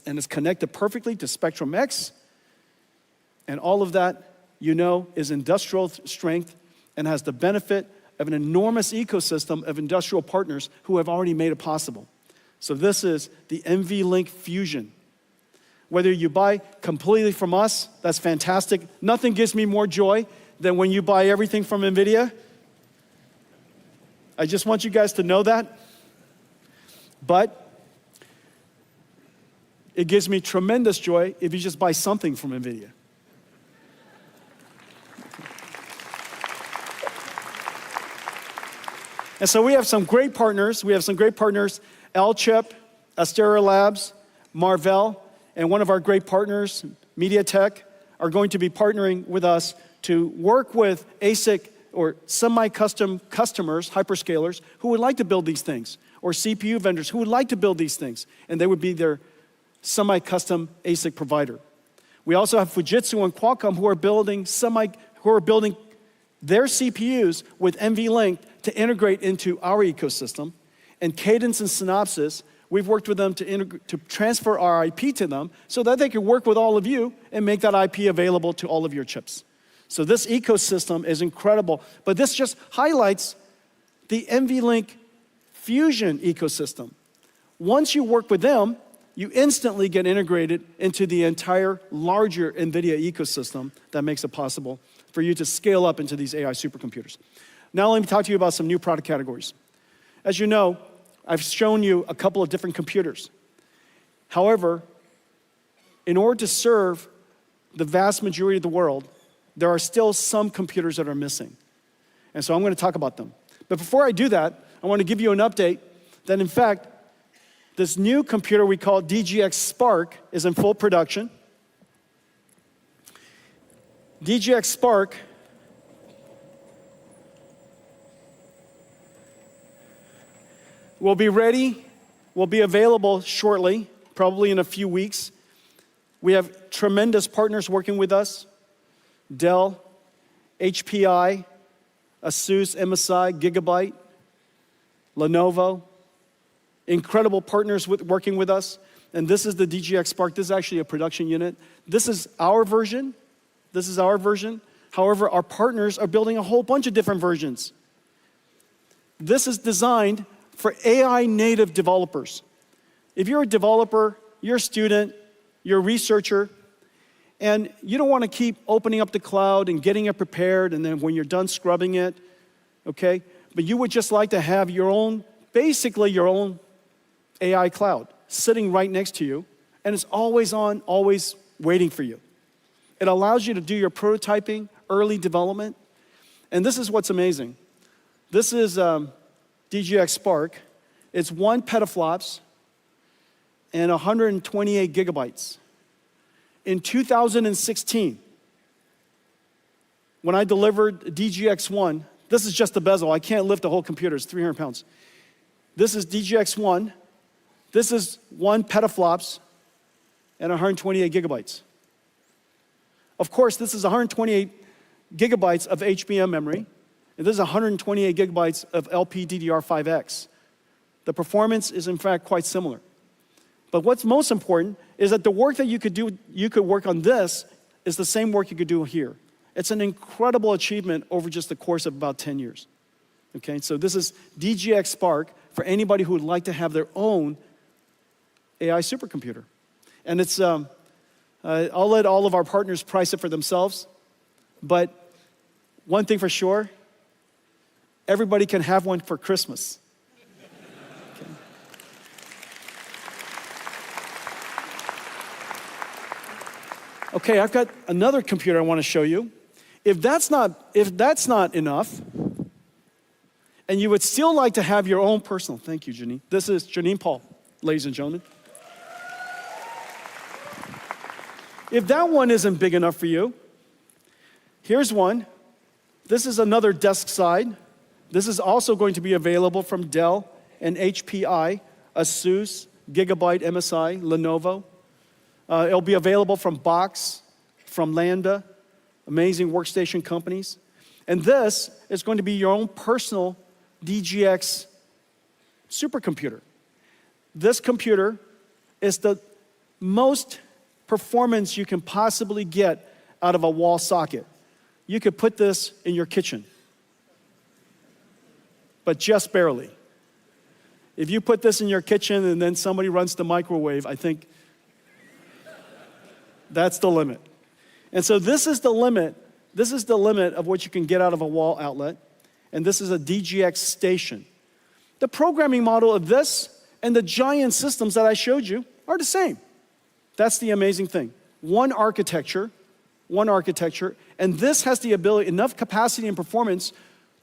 and it's connected perfectly to Spectrum X. And all of that, you know, is industrial strength and has the benefit of an enormous ecosystem of industrial partners who have already made it possible. So this is the NVLink Fusion. Whether you buy completely from us, that's fantastic. Nothing gives me more joy than when you buy everything from NVIDIA. I just want you guys to know that. But it gives me tremendous joy if you just buy something from NVIDIA. And so we have some great partners. L-Chip, Astera Labs, Marvell, and one of our great partners, MediaTek, are going to be partnering with us to work with ASIC or semi-custom customers, hyperscalers, who would like to build these things, or CPU vendors who would like to build these things, and they would be their semi-custom ASIC provider. We also have Fujitsu and Qualcomm who are building their CPUs with NVLink to integrate into our ecosystem. And Cadence and Synopsys, we've worked with them to transfer our IP to them so that they can work with all of you and make that IP available to all of your chips. So this ecosystem is incredible, but this just highlights the NVLink Fusion ecosystem. Once you work with them, you instantly get integrated into the entire larger NVIDIA ecosystem that makes it possible for you to scale up into these AI supercomputers. Now let me talk to you about some new product categories. As you know, I've shown you a couple of different computers. However, in order to serve the vast majority of the world, there are still some computers that are missing. And so I'm going to talk about them. But before I do that, I want to give you an update that, in fact, this new computer we call DGX Spark is in full production. DGX Spark will be ready, will be available shortly, probably in a few weeks. We have tremendous partners working with us: Dell, HPI, ASUS, MSI, Gigabyte, Lenovo. Incredible partners working with us. And this is the DGX Spark. This is actually a production unit. This is our version. However, our partners are building a whole bunch of different versions. This is designed for AI native developers. If you're a developer, you're a student, you're a researcher, and you don't want to keep opening up the cloud and getting it prepared, and then when you're done scrubbing it, okay? But you would just like to have your own, basically your own AI cloud sitting right next to you, and it's always on, always waiting for you. It allows you to do your prototyping, early development, and this is what's amazing. This is DGX Spark. It's 1 petaflops and 128 gigabytes. In 2016, when I delivered DGX1, this is just the bezel. I can't lift the whole computer. It's 300 pounds. This is DGX1. This is 1 petaflops and 128 gigabytes. Of course, this is 128 gigabytes of HBM memory, and this is 128 gigabytes of LPDDR5X. The performance is, in fact, quite similar. But what's most important is that the work that you could work on this is the same work you could do here. It's an incredible achievement over just the course of about 10 years. Okay, so this is DGX Spark for anybody who would like to have their own AI supercomputer. And it's, I'll let all of our partners price it for themselves, but one thing for sure, everybody can have one for Christmas. Okay. Okay, I've got another computer I want to show you. If that's not enough, and you would still like to have your own personal, thank you, Janine. This is Janine Paul, ladies and gentlemen. If that one isn't big enough for you, here's one. This is another desk side. This is also going to be available from Dell and HPI, ASUS, Gigabyte, MSI, Lenovo. It'll be available from Box, from Lambda, amazing workstation companies. And this is going to be your own personal DGX supercomputer. This computer is the most performance you can possibly get out of a wall socket. You could put this in your kitchen, but just barely. If you put this in your kitchen and then somebody runs the microwave, I think that's the limit. And so this is the limit. This is the limit of what you can get out of a wall outlet. And this is a DGX station. The programming model of this and the giant systems that I showed you are the same. That's the amazing thing. One architecture, and this has the ability, enough capacity and performance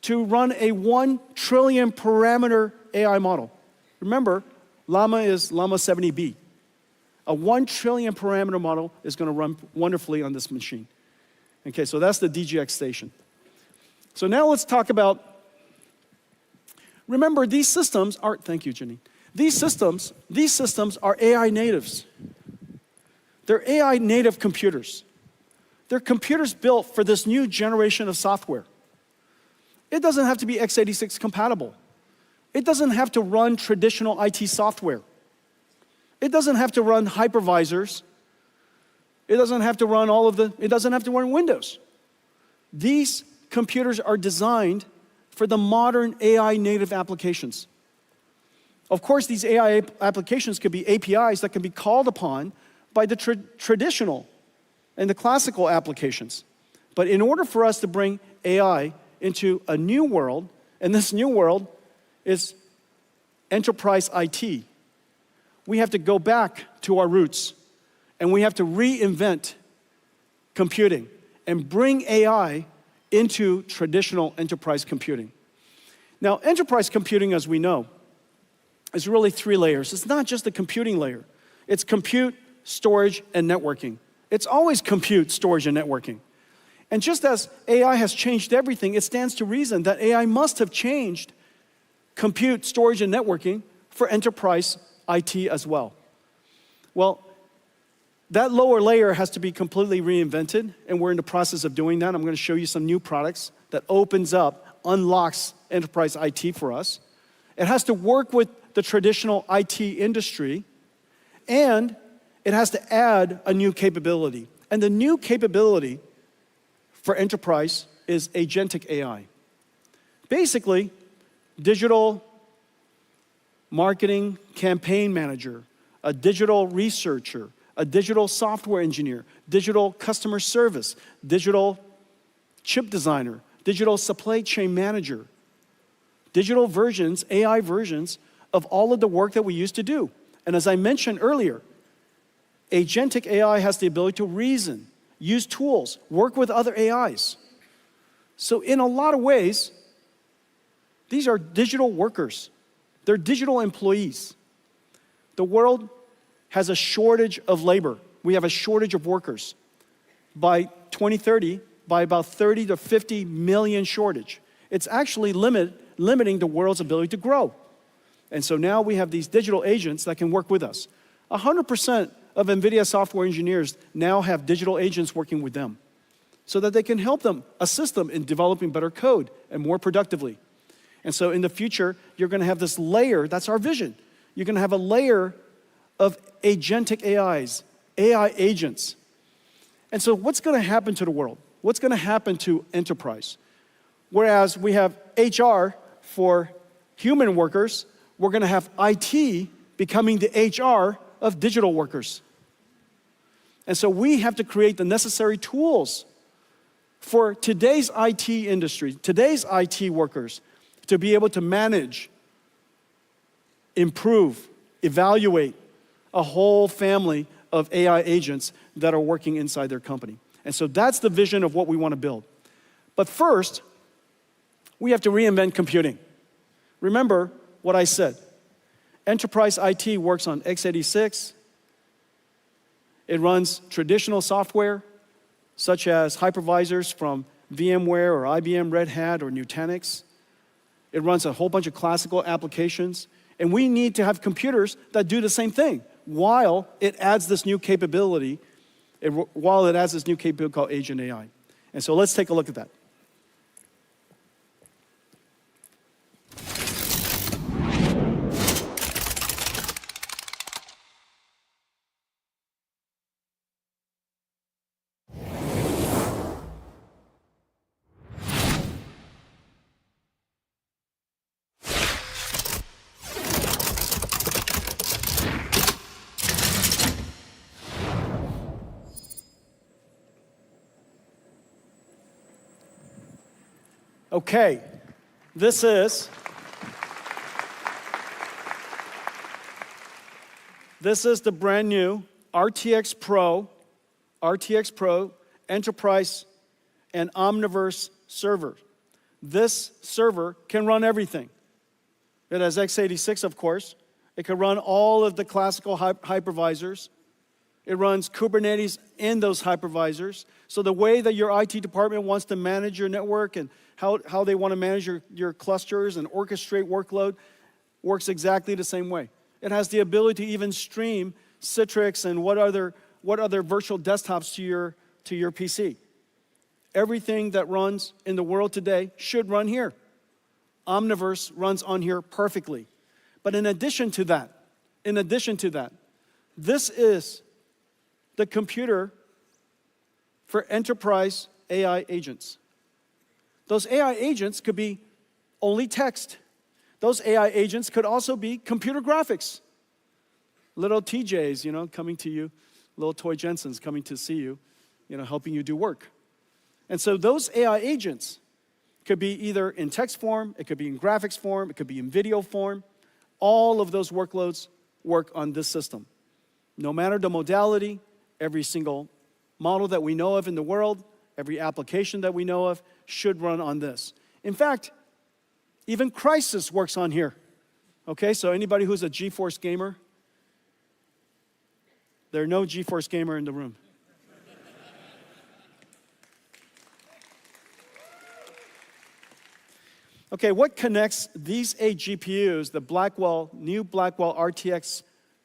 to run a 1 trillion parameter AI model. Remember, Llama is Llama 70B. A 1 trillion parameter model is going to run wonderfully on this machine. Okay, so that's the DGX station. So now let's talk about, remember these systems are, thank you, Jenny. These systems are AI natives. They're AI native computers. They're computers built for this new generation of software. It doesn't have to be x86 compatible. It doesn't have to run traditional IT software. It doesn't have to run hypervisors. It doesn't have to run it doesn't have to run Windows. These computers are designed for the modern AI native applications. Of course, these AI applications could be APIs that can be called upon by the traditional and the classical applications. But in order for us to bring AI into a new world, and this new world is enterprise IT, we have to go back to our roots, and we have to reinvent computing and bring AI into traditional enterprise computing. Now, enterprise computing, as we know, is really 3 layers. It's not just the computing layer. It's compute, storage, and networking. It's always compute, storage, and networking. And just as AI has changed everything, it stands to reason that AI must have changed compute, storage, and networking for enterprise IT as well. Well, that lower layer has to be completely reinvented, and we're in the process of doing that. I'm going to show you some new products that unlocks enterprise IT for us. It has to work with the traditional IT industry, and it has to add a new capability. And the new capability for enterprise is agentic AI. Basically, digital marketing campaign manager, a digital researcher, a digital software engineer, digital customer service, digital chip designer, digital supply chain manager, digital versions, AI versions of all of the work that we used to do. And as I mentioned earlier, agentic AI has the ability to reason, use tools, work with other AIs. So in a lot of ways, these are digital workers. They're digital employees. The world has a shortage of labor. We have a shortage of workers. By 2030, by about 30 to 50 million shortage. It's actually limiting the world's ability to grow. And so now we have these digital agents that can work with us. 100% of NVIDIA software engineers now have digital agents working with them so that they can help them, assist them in developing better code and more productively. And so in the future, you're going to have this layer, that's our vision. You're going to have a layer of agentic AIs, AI agents. And so what's going to happen to the world? What's going to happen to enterprise? Whereas we have HR for human workers, we're going to have IT becoming the HR of digital workers. And so we have to create the necessary tools for today's IT industry, today's IT workers, to be able to manage, improve, evaluate a whole family of AI agents that are working inside their company. And so that's the vision of what we want to build. But first, we have to reinvent computing. Remember what I said. Enterprise IT works on x86. It runs traditional software, such as hypervisors from VMware or IBM Red Hat or Nutanix. It runs a whole bunch of classical applications. And we need to have computers that do the same thing while it adds this new capability, called Agent AI. And so let's take a look at that. Okay, this is the brand new RTX Pro Enterprise and Omniverse server. This server can run everything. It has x86, of course. It can run all of the classical hypervisors. It runs Kubernetes in those hypervisors. So the way that your IT department wants to manage your network and how they want to manage your clusters and orchestrate workload works exactly the same way. It has the ability to even stream Citrix and what other virtual desktops to your PC. Everything that runs in the world today should run here. Omniverse runs on here perfectly. But in addition to that, this is the computer for enterprise AI agents. Those AI agents could be only text. Those AI agents could also be computer graphics. Little TJs, coming to you, little toy Jensens coming to see you, helping you do work. And so those AI agents could be either in text form, it could be in graphics form, it could be in video form. All of those workloads work on this system. No matter the modality, every single model that we know of in the world, every application that we know of should run on this. In fact, even Crisis works on here. Okay, so anybody who's a GeForce gamer? There are no GeForce gamer in the room. Okay, what connects these 8 GPUs, the new Blackwell RTX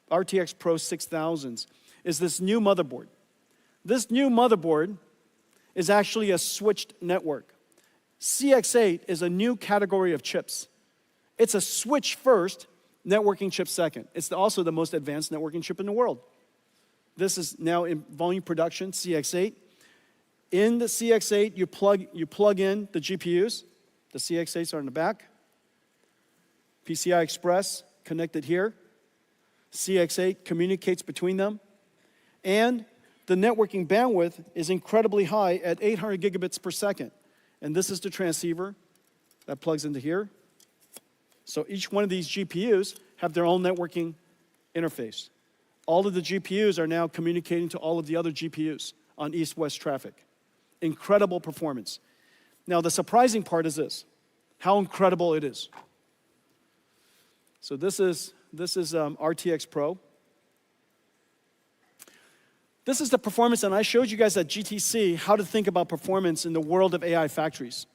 Pro 6000s, is this new motherboard. This new motherboard is actually a switched network. CX8 is a new category of chips. It's a switch first, networking chip second. It's also the most advanced networking chip in the world. This is now in volume production, CX8. In the CX8, you plug in the GPUs. The CX8s are in the back. PCI Express connected here. CX8 communicates between them. And the networking bandwidth is incredibly high at 800 gigabits per second. And this is the transceiver that plugs into here. So each one of these GPUs have their own networking interface. All of the GPUs are now communicating to all of the other GPUs on east-west traffic. Incredible performance. Now, the surprising part is this, how incredible it is. So this is RTX Pro. This is the performance, and I showed you guys at GTC how to think about performance in the world of AI factories.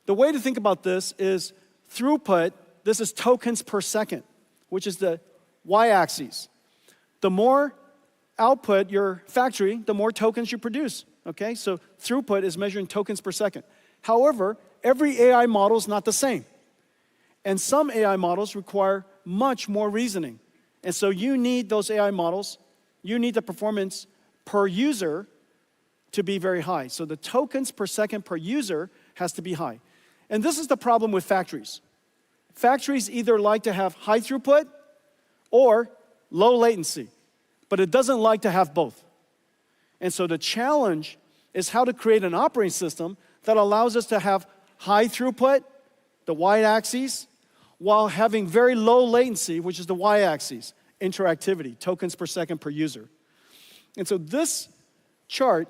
The way to think about this is throughput. This is tokens per second, which is the y-axis. The more output your factory, the more tokens you produce. Okay, so throughput is measuring tokens per second. However, every AI model is not the same. And some AI models require much more reasoning. And so you need those AI models, you need the performance per user to be very high. So the tokens per second per user has to be high. And this is the problem with factories. Factories either like to have high throughput or low latency, but it doesn't like to have both. And so the challenge is how to create an operating system that allows us to have high throughput, the y-axis, while having very low latency, which is the y-axis, interactivity, tokens per second per user. And so this chart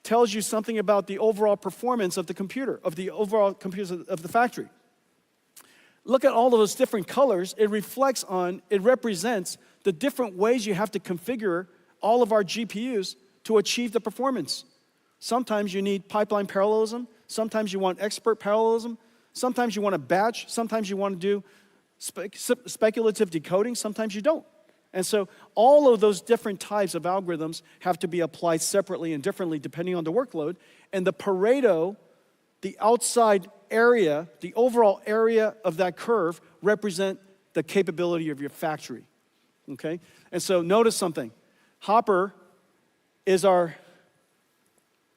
tells you something about the overall performance of the computer, of the overall computers of the factory. Look at all of those different colors. It represents the different ways you have to configure all of our GPUs to achieve the performance. Sometimes you need pipeline parallelism. Sometimes you want expert parallelism. Sometimes you want a batch. Sometimes you want to do speculative decoding. Sometimes you don't. And so all of those different types of algorithms have to be applied separately and differently depending on the workload. And the Pareto, the outside area, the overall area of that curve represent the capability of your factory, okay? And so notice something. Hopper is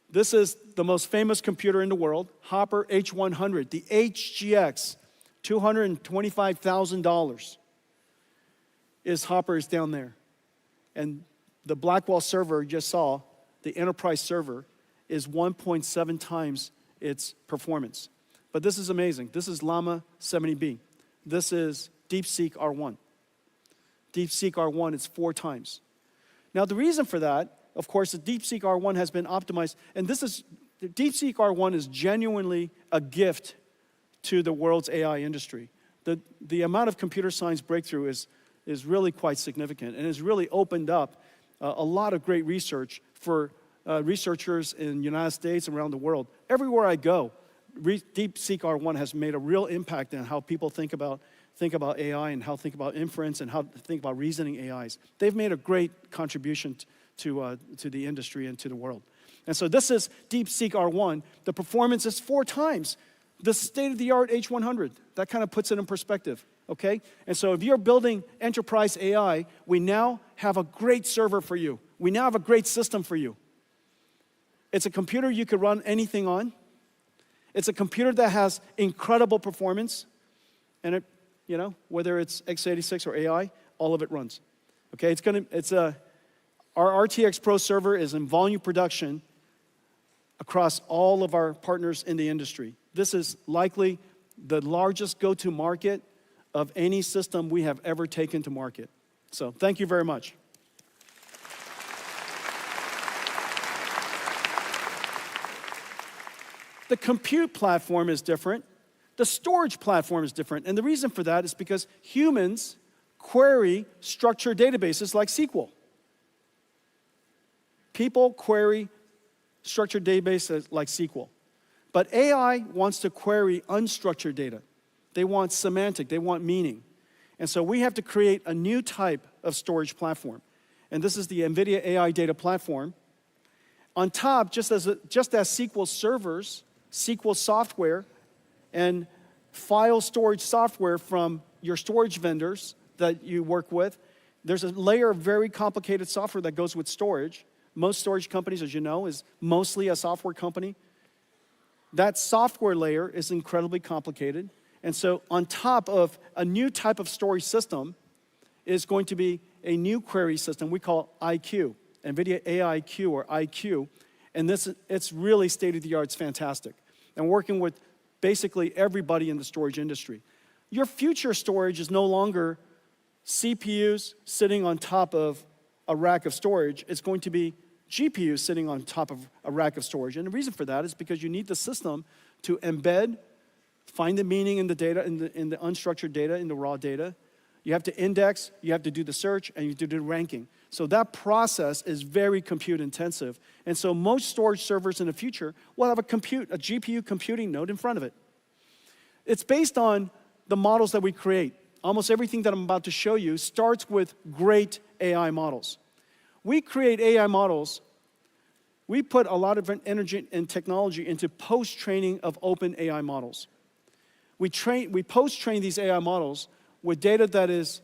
this is the most famous computer in the world, Hopper H100, the HGX, $225,000. Hopper is down there. And the Blackwell server you just saw, the enterprise server, is 1.7 times its performance. But this is amazing. This is Llama 70B. This is DeepSeek R1. DeepSeek R1 is 4 times. Now the reason for that, of course, the DeepSeek R1 has been optimized, and the DeepSeek R1 is genuinely a gift to the world's AI industry. The amount of computer science breakthrough is really quite significant and has really opened up a lot of great research for researchers in the United States and around the world. Everywhere I go, DeepSeek R1 has made a real impact on how people think about AI and how think about inference and how think about reasoning AIs. They've made a great contribution to the industry and to the world. And so this is DeepSeek R1. The performance is 4 times the state-of-the-art H100. That kind of puts it in perspective, okay? And so if you're building enterprise AI, we now have a great server for you. We now have a great system for you. It's a computer you could run anything on. It's a computer that has incredible performance. And whether it's x86 or AI, all of it runs. Okay, our RTX Pro server is in volume production across all of our partners in the industry. This is likely the largest go-to market of any system we have ever taken to market. So thank you very much. The compute platform is different. The storage platform is different. And the reason for that is because humans query structured databases like SQL. People query structured databases like SQL. But AI wants to query unstructured data. They want semantic, they want meaning. And so we have to create a new type of storage platform. And this is the NVIDIA AI Data Platform. On top, just as SQL servers, SQL software, and file storage software from your storage vendors that you work with, there's a layer of very complicated software that goes with storage. Most storage companies, as you know, is mostly a software company. That software layer is incredibly complicated. And so on top of a new type of storage system is going to be a new query system we call IQ, NVIDIA AIQ or IQ. And it's really state-of-the-art, it's fantastic. And working with basically everybody in the storage industry. Your future storage is no longer CPUs sitting on top of a rack of storage. It's going to be GPUs sitting on top of a rack of storage. And the reason for that is because you need the system to embed, find the meaning in the data, in the unstructured data, in the raw data. You have to index, you have to do the search, and you have to do the ranking. So that process is very compute intensive. And so most storage servers in the future will have a GPU computing node in front of it. It's based on the models that we create. Almost everything that I'm about to show you starts with great AI models. We create AI models. We put a lot of energy and technology into post-training of open AI models. We post-train these AI models with data that is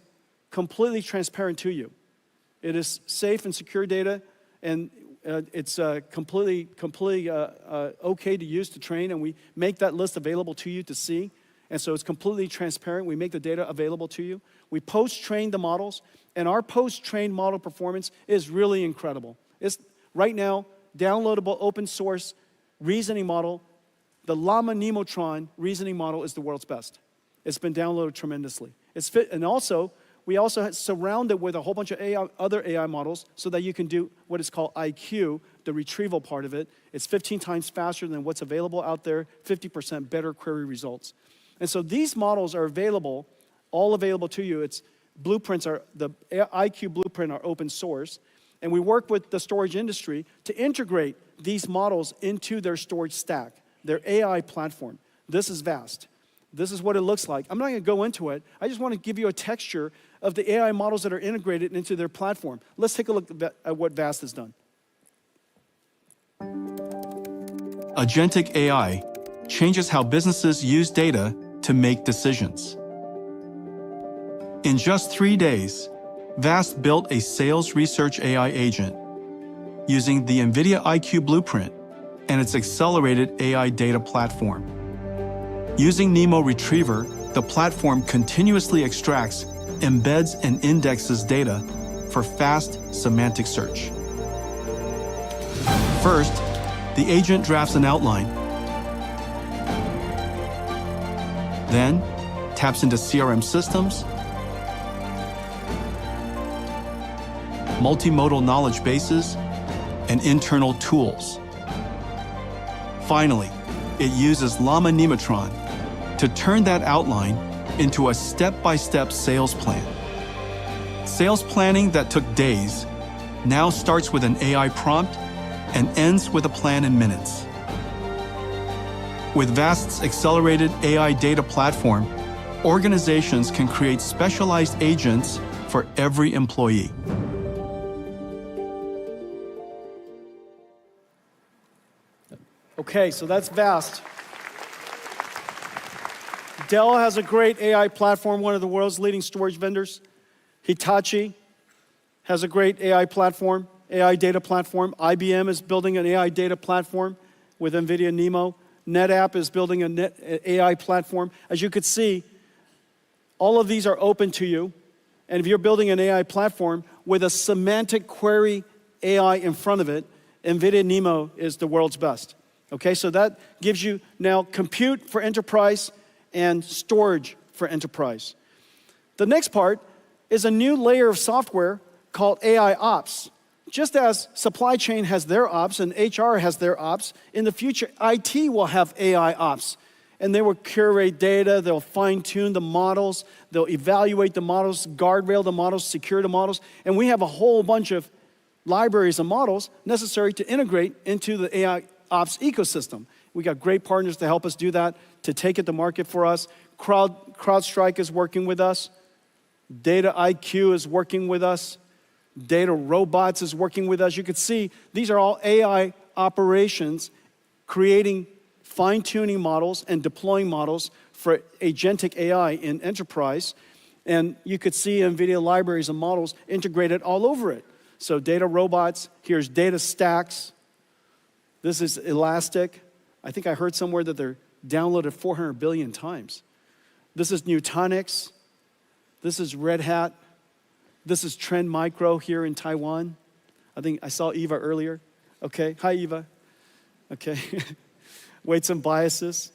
completely transparent to you. It is safe and secure data, and it's completely okay to use to train, and we make that list available to you to see. And so it's completely transparent. We make the data available to you. We post-train the models, and our post-trained model performance is really incredible. It's right now, downloadable open source reasoning model. The Llama Nemotron reasoning model is the world's best. It's been downloaded tremendously. And also, we also surround it with a whole bunch of other AI models so that you can do what is called IQ, the retrieval part of it. It's 15 times faster than what's available out there, 50% better query results. And so these models are available, all available to you. It's blueprints are, the IQ blueprint are open source. And we work with the storage industry to integrate these models into their storage stack, their AI platform. This is vast. This is what it looks like. I'm not going to go into it. I just want to give you a texture of the AI models that are integrated into their platform. Let's take a look at what VAST has done. Agentic AI changes how businesses use data to make decisions. In just 3 days, VAST built a sales research AI agent using the NVIDIA IQ blueprint and its accelerated AI data platform. Using NeMo Retriever, the platform continuously extracts, embeds, and indexes data for fast semantic search. First, the agent drafts an outline, then taps into CRM systems, multimodal knowledge bases, and internal tools. Finally, it uses Llama Nematron to turn that outline into a step-by-step sales plan. Sales planning that took days now starts with an AI prompt and ends with a plan in minutes. With VAST's accelerated AI data platform, organizations can create specialized agents for every employee. Okay, so that's VAST. Dell has a great AI platform, one of the world's leading storage vendors. Hitachi has a great AI platform, AI data platform. IBM is building an AI data platform with NVIDIA NeMo. NetApp is building an AI platform. As you could see, all of these are open to you. And if you're building an AI platform with a semantic query AI in front of it, NVIDIA NeMo is the world's best. Okay, so that gives you now compute for enterprise and storage for enterprise. The next part is a new layer of software called AI Ops. Just as supply chain has their ops and HR has their ops, in the future, IT will have AI Ops. And they will curate data, they'll fine-tune the models, they'll evaluate the models, guardrail the models, secure the models, and we have a whole bunch of libraries of models necessary to integrate into the AI Ops ecosystem. We got great partners to help us do that, to take it to market for us. CrowdStrike is working with us. Data IQ is working with us. Data Robots is working with us. You can see these are all AI operations creating fine-tuning models and deploying models for agentic AI in enterprise. And you could see NVIDIA libraries and models integrated all over it. So Data Robots, here's Data Stacks. This is Elastic. I think I heard somewhere that they're downloaded 400 billion times. This is Nutanix. This is Red Hat. This is Trend Micro here in Taiwan. I think I saw Eva earlier. Okay, hi Eva. Okay, weights and biases.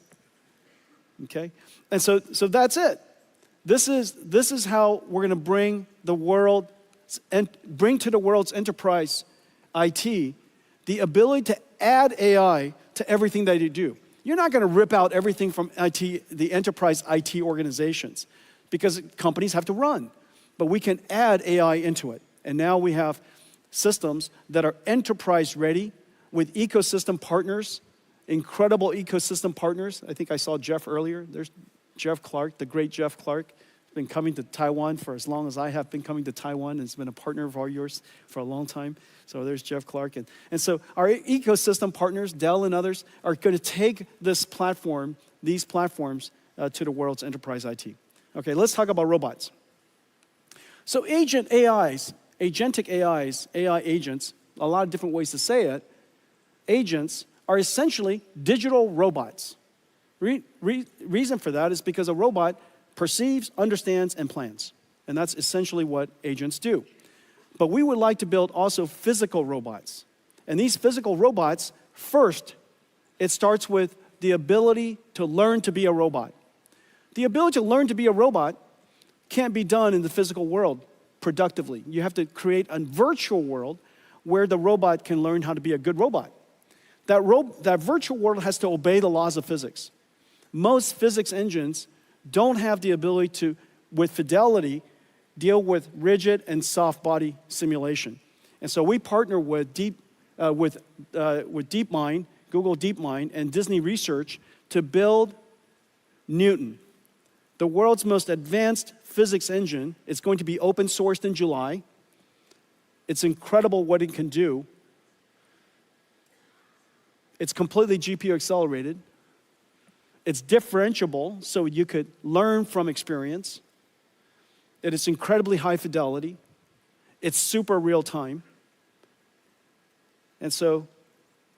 Okay, and so that's it. This is how we're going to bring the world and bring to the world's enterprise IT the ability to add AI to everything that you do. You're not going to rip out everything from IT, the enterprise IT organizations, because companies have to run. But we can add AI into it. And now we have systems that are enterprise ready with ecosystem partners, incredible ecosystem partners. I think I saw Jeff earlier. There's Jeff Clark, the great Jeff Clark. Been coming to Taiwan for as long as I have been coming to Taiwan, and has been a partner of yours for a long time. So there's Jeff Clark. And so our ecosystem partners, Dell and others, are going to take this platform, these platforms, to the world's enterprise IT. Okay, let's talk about robots. So agentic AIs, AI agents, a lot of different ways to say it, agents are essentially digital robots. Reason for that is because a robot perceives, understands, and plans. And that's essentially what agents do. But we would like to build also physical robots. And these physical robots, first, it starts with the ability to learn to be a robot. The ability to learn to be a robot can't be done in the physical world productively. You have to create a virtual world where the robot can learn how to be a good robot. That virtual world has to obey the laws of physics. Most physics engines don't have the ability to, with fidelity, deal with rigid and soft body simulation. And so we partner with DeepMind, Google DeepMind, and Disney Research to build Newton, the world's most advanced physics engine. It's going to be open sourced in July. It's incredible what it can do. It's completely GPU accelerated. It's differentiable, so you could learn from experience. It is incredibly high fidelity. It's super real time. And so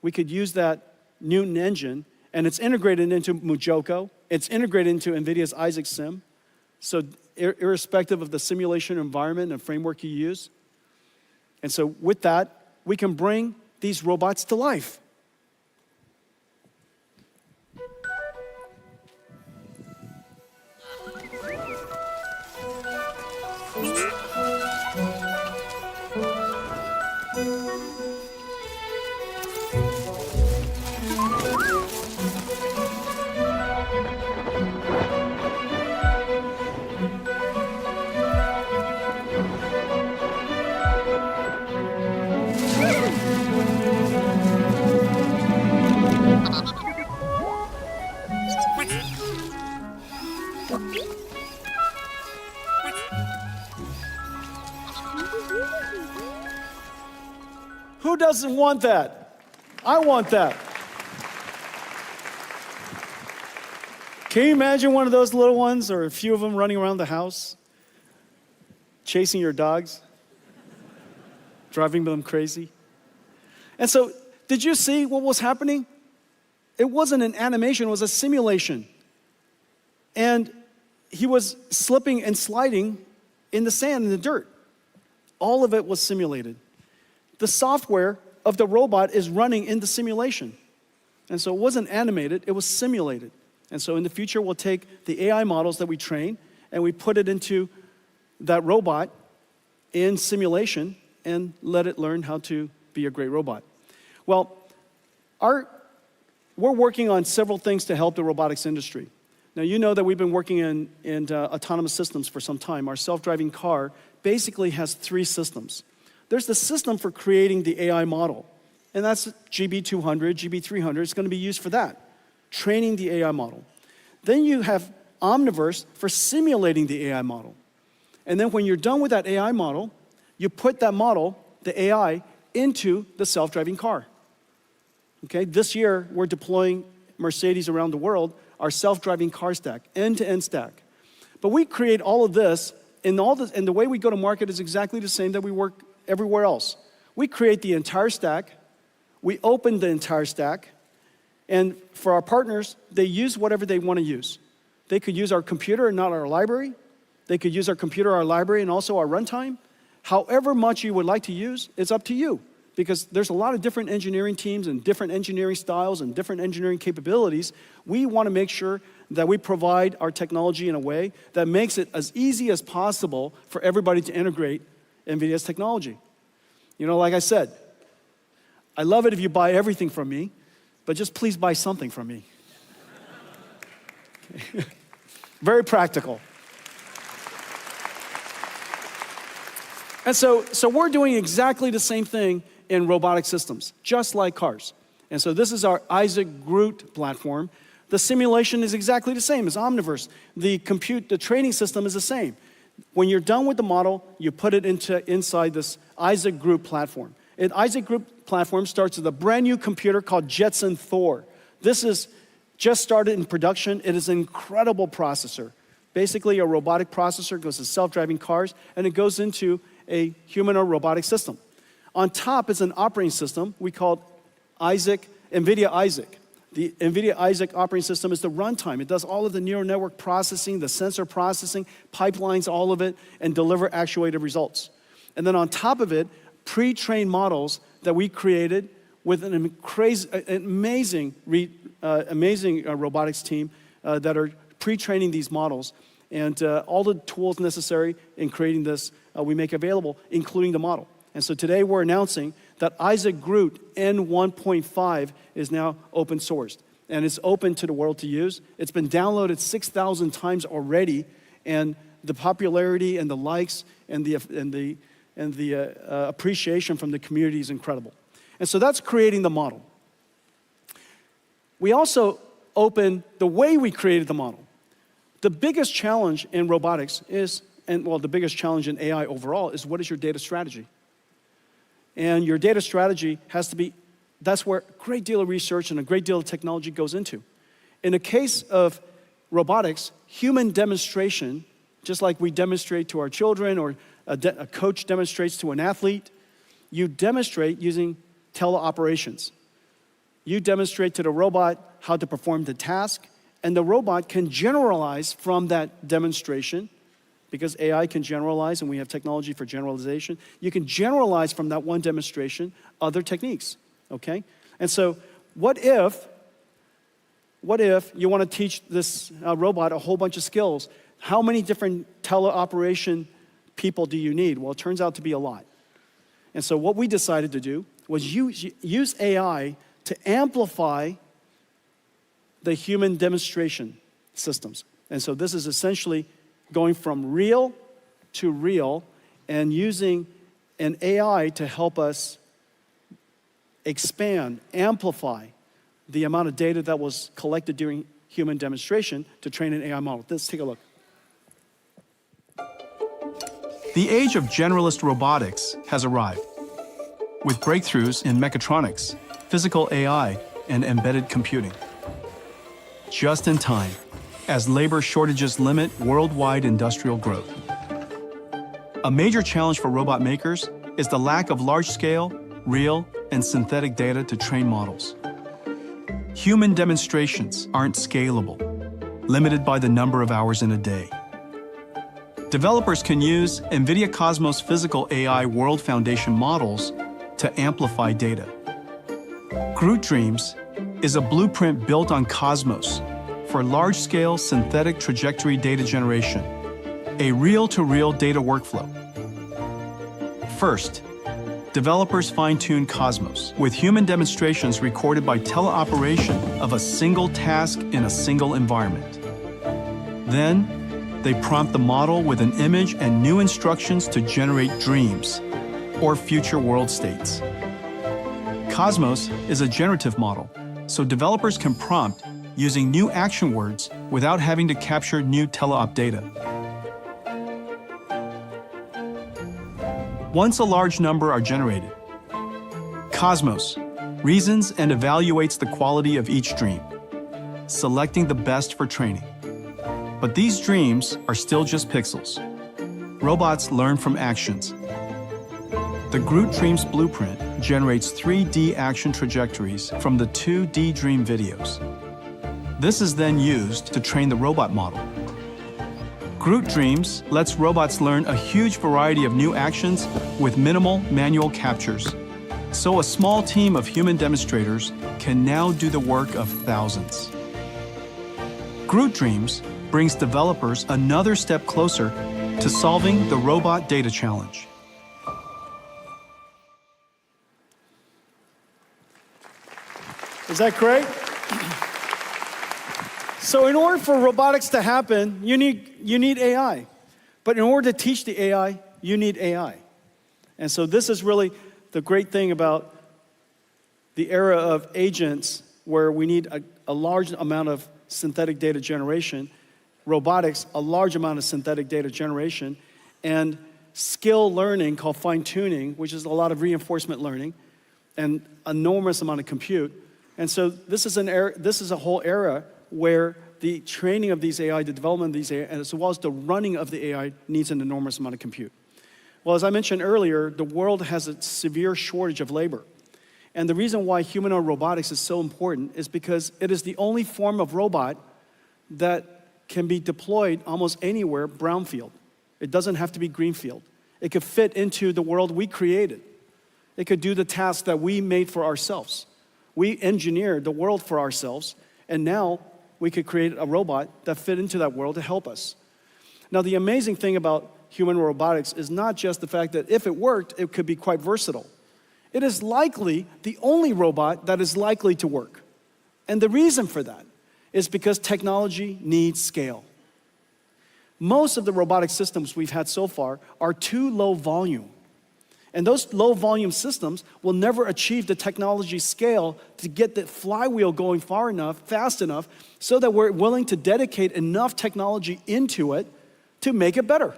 we could use that Newton engine, and it's integrated into Mujoko. It's integrated into NVIDIA's Isaac Sim. So irrespective of the simulation environment and framework you use. And so with that, we can bring these robots to life. Who doesn't want that? I want that. Can you imagine one of those little ones or a few of them running around the house, chasing your dogs, driving them crazy? And so, did you see what was happening? It wasn't an animation, it was a simulation. And he was slipping and sliding in the sand, in the dirt. All of it was simulated. The software of the robot is running in the simulation. And so it wasn't animated, it was simulated. And so in the future, we'll take the AI models that we train and we put it into that robot in simulation and let it learn how to be a great robot. Well, we're working on several things to help the robotics industry. Now, you know that we've been working in autonomous systems for some time. Our self-driving car basically has 3 systems. There's the system for creating the AI model, and that's GB200, GB300. It's going to be used for that, training the AI model. Then you have Omniverse for simulating the AI model. And then when you're done with that AI model, you put that model, the AI, into the self-driving car. Okay, this year we're deploying Mercedes around the world, our self-driving car stack, end-to-end stack. But we create all of this, and the way we go to market is exactly the same that we work everywhere else. We create the entire stack, we open the entire stack, and for our partners, they use whatever they want to use. They could use our computer and not our library. They could use our computer, our library, and also our runtime. However much you would like to use, it's up to you, because there's a lot of different engineering teams and different engineering styles and different engineering capabilities. We want to make sure that we provide our technology in a way that makes it as easy as possible for everybody to integrate NVIDIA's technology. You know, like I said, I love it if you buy everything from me, but just please buy something from me. Okay. Very practical. And so we're doing exactly the same thing in robotic systems, just like cars. And so this is our Isaac GR00T platform. The simulation is exactly the same as Omniverse. The training system is the same. When you're done with the model, you put it inside this Isaac GR00T platform. And Isaac GR00T platform starts with a brand new computer called Jetson Thor. This is just started in production. It is an incredible processor. Basically, a robotic processor goes to self-driving cars, and it goes into a humanoid robotic system. On top is an operating system we call NVIDIA Isaac. The NVIDIA Isaac operating system is the runtime. It does all of the neural network processing, the sensor processing, pipelines all of it, and deliver actuated results. And then on top of it, pre-trained models that we created with an amazing robotics team that are pre-training these models. And all the tools necessary in creating this, we make available, including the model. And so today we're announcing that Isaac GR00T N1.5 is now open sourced. And it's open to the world to use. It's been downloaded 6,000 times already, and the popularity and the likes and the appreciation from the community is incredible. And so that's creating the model. We also open the way we created the model. The biggest challenge in robotics is, the biggest challenge in AI overall is, what is your data strategy? And your data strategy has to be, that's where a great deal of research and a great deal of technology goes into. In the case of robotics, human demonstration, just like we demonstrate to our children or a coach demonstrates to an athlete, you demonstrate using teleoperations. You demonstrate to the robot how to perform the task, and the robot can generalize from that demonstration, because AI can generalize and we have technology for generalization. You can generalize from that one demonstration other techniques, okay? And so what if you want to teach this robot a whole bunch of skills? How many different teleoperation people do you need? Well, it turns out to be a lot. And so what we decided to do was use AI to amplify the human demonstration systems. And so this is essentially going from real to real and using an AI to help us expand, amplify the amount of data that was collected during human demonstration to train an AI model. Let's take a look. The age of generalist robotics has arrived, with breakthroughs in mechatronics, physical AI, and embedded computing. Just in time, as labor shortages limit worldwide industrial growth. A major challenge for robot makers is the lack of large-scale, real, and synthetic data to train models. Human demonstrations aren't scalable, limited by the number of hours in a day. Developers can use NVIDIA Cosmos Physical AI World Foundation models to amplify data. GR00T Dreams is a blueprint built on Cosmos for large-scale synthetic trajectory data generation, a reel-to-reel data workflow. First, developers fine-tune Cosmos with human demonstrations recorded by teleoperation of a single task in a single environment. Then, they prompt the model with an image and new instructions to generate dreams, or future world states. Cosmos is a generative model, so developers can prompt using new action words without having to capture new teleop data. Once a large number are generated, Cosmos reasons and evaluates the quality of each dream, selecting the best for training. But these dreams are still just pixels. Robots learn from actions. The GR00T Dreams blueprint generates 3D action trajectories from the 2D dream videos. This is then used to train the robot model. GR00T Dreams lets robots learn a huge variety of new actions with minimal manual captures. So a small team of human demonstrators can now do the work of thousands. GR00T Dreams brings developers another step closer to solving the robot data challenge. Is that great? So in order for robotics to happen, you need AI. But in order to teach the AI, you need AI. And so this is really the great thing about the era of agents, where we need a large amount of synthetic data generation, robotics, a large amount of synthetic data generation, and skill learning called fine-tuning, which is a lot of reinforcement learning, and enormous amount of compute. And so this is a whole era where the training of these AI, the development of these AI, as well as the running of the AI needs an enormous amount of compute. Well, as I mentioned earlier, the world has a severe shortage of labor. And the reason why humanoid robotics is so important is because it is the only form of robot that can be deployed almost anywhere brownfield. It doesn't have to be greenfield. It could fit into the world we created. It could do the tasks that we made for ourselves. We engineered the world for ourselves, and now we could create a robot that fit into that world to help us. Now, the amazing thing about human robotics is not just the fact that if it worked, it could be quite versatile. It is likely the only robot that is likely to work. And the reason for that is because technology needs scale. Most of the robotic systems we've had so far are too low volume. And those low volume systems will never achieve the technology scale to get the flywheel going far enough, fast enough, so that we're willing to dedicate enough technology into it to make it better.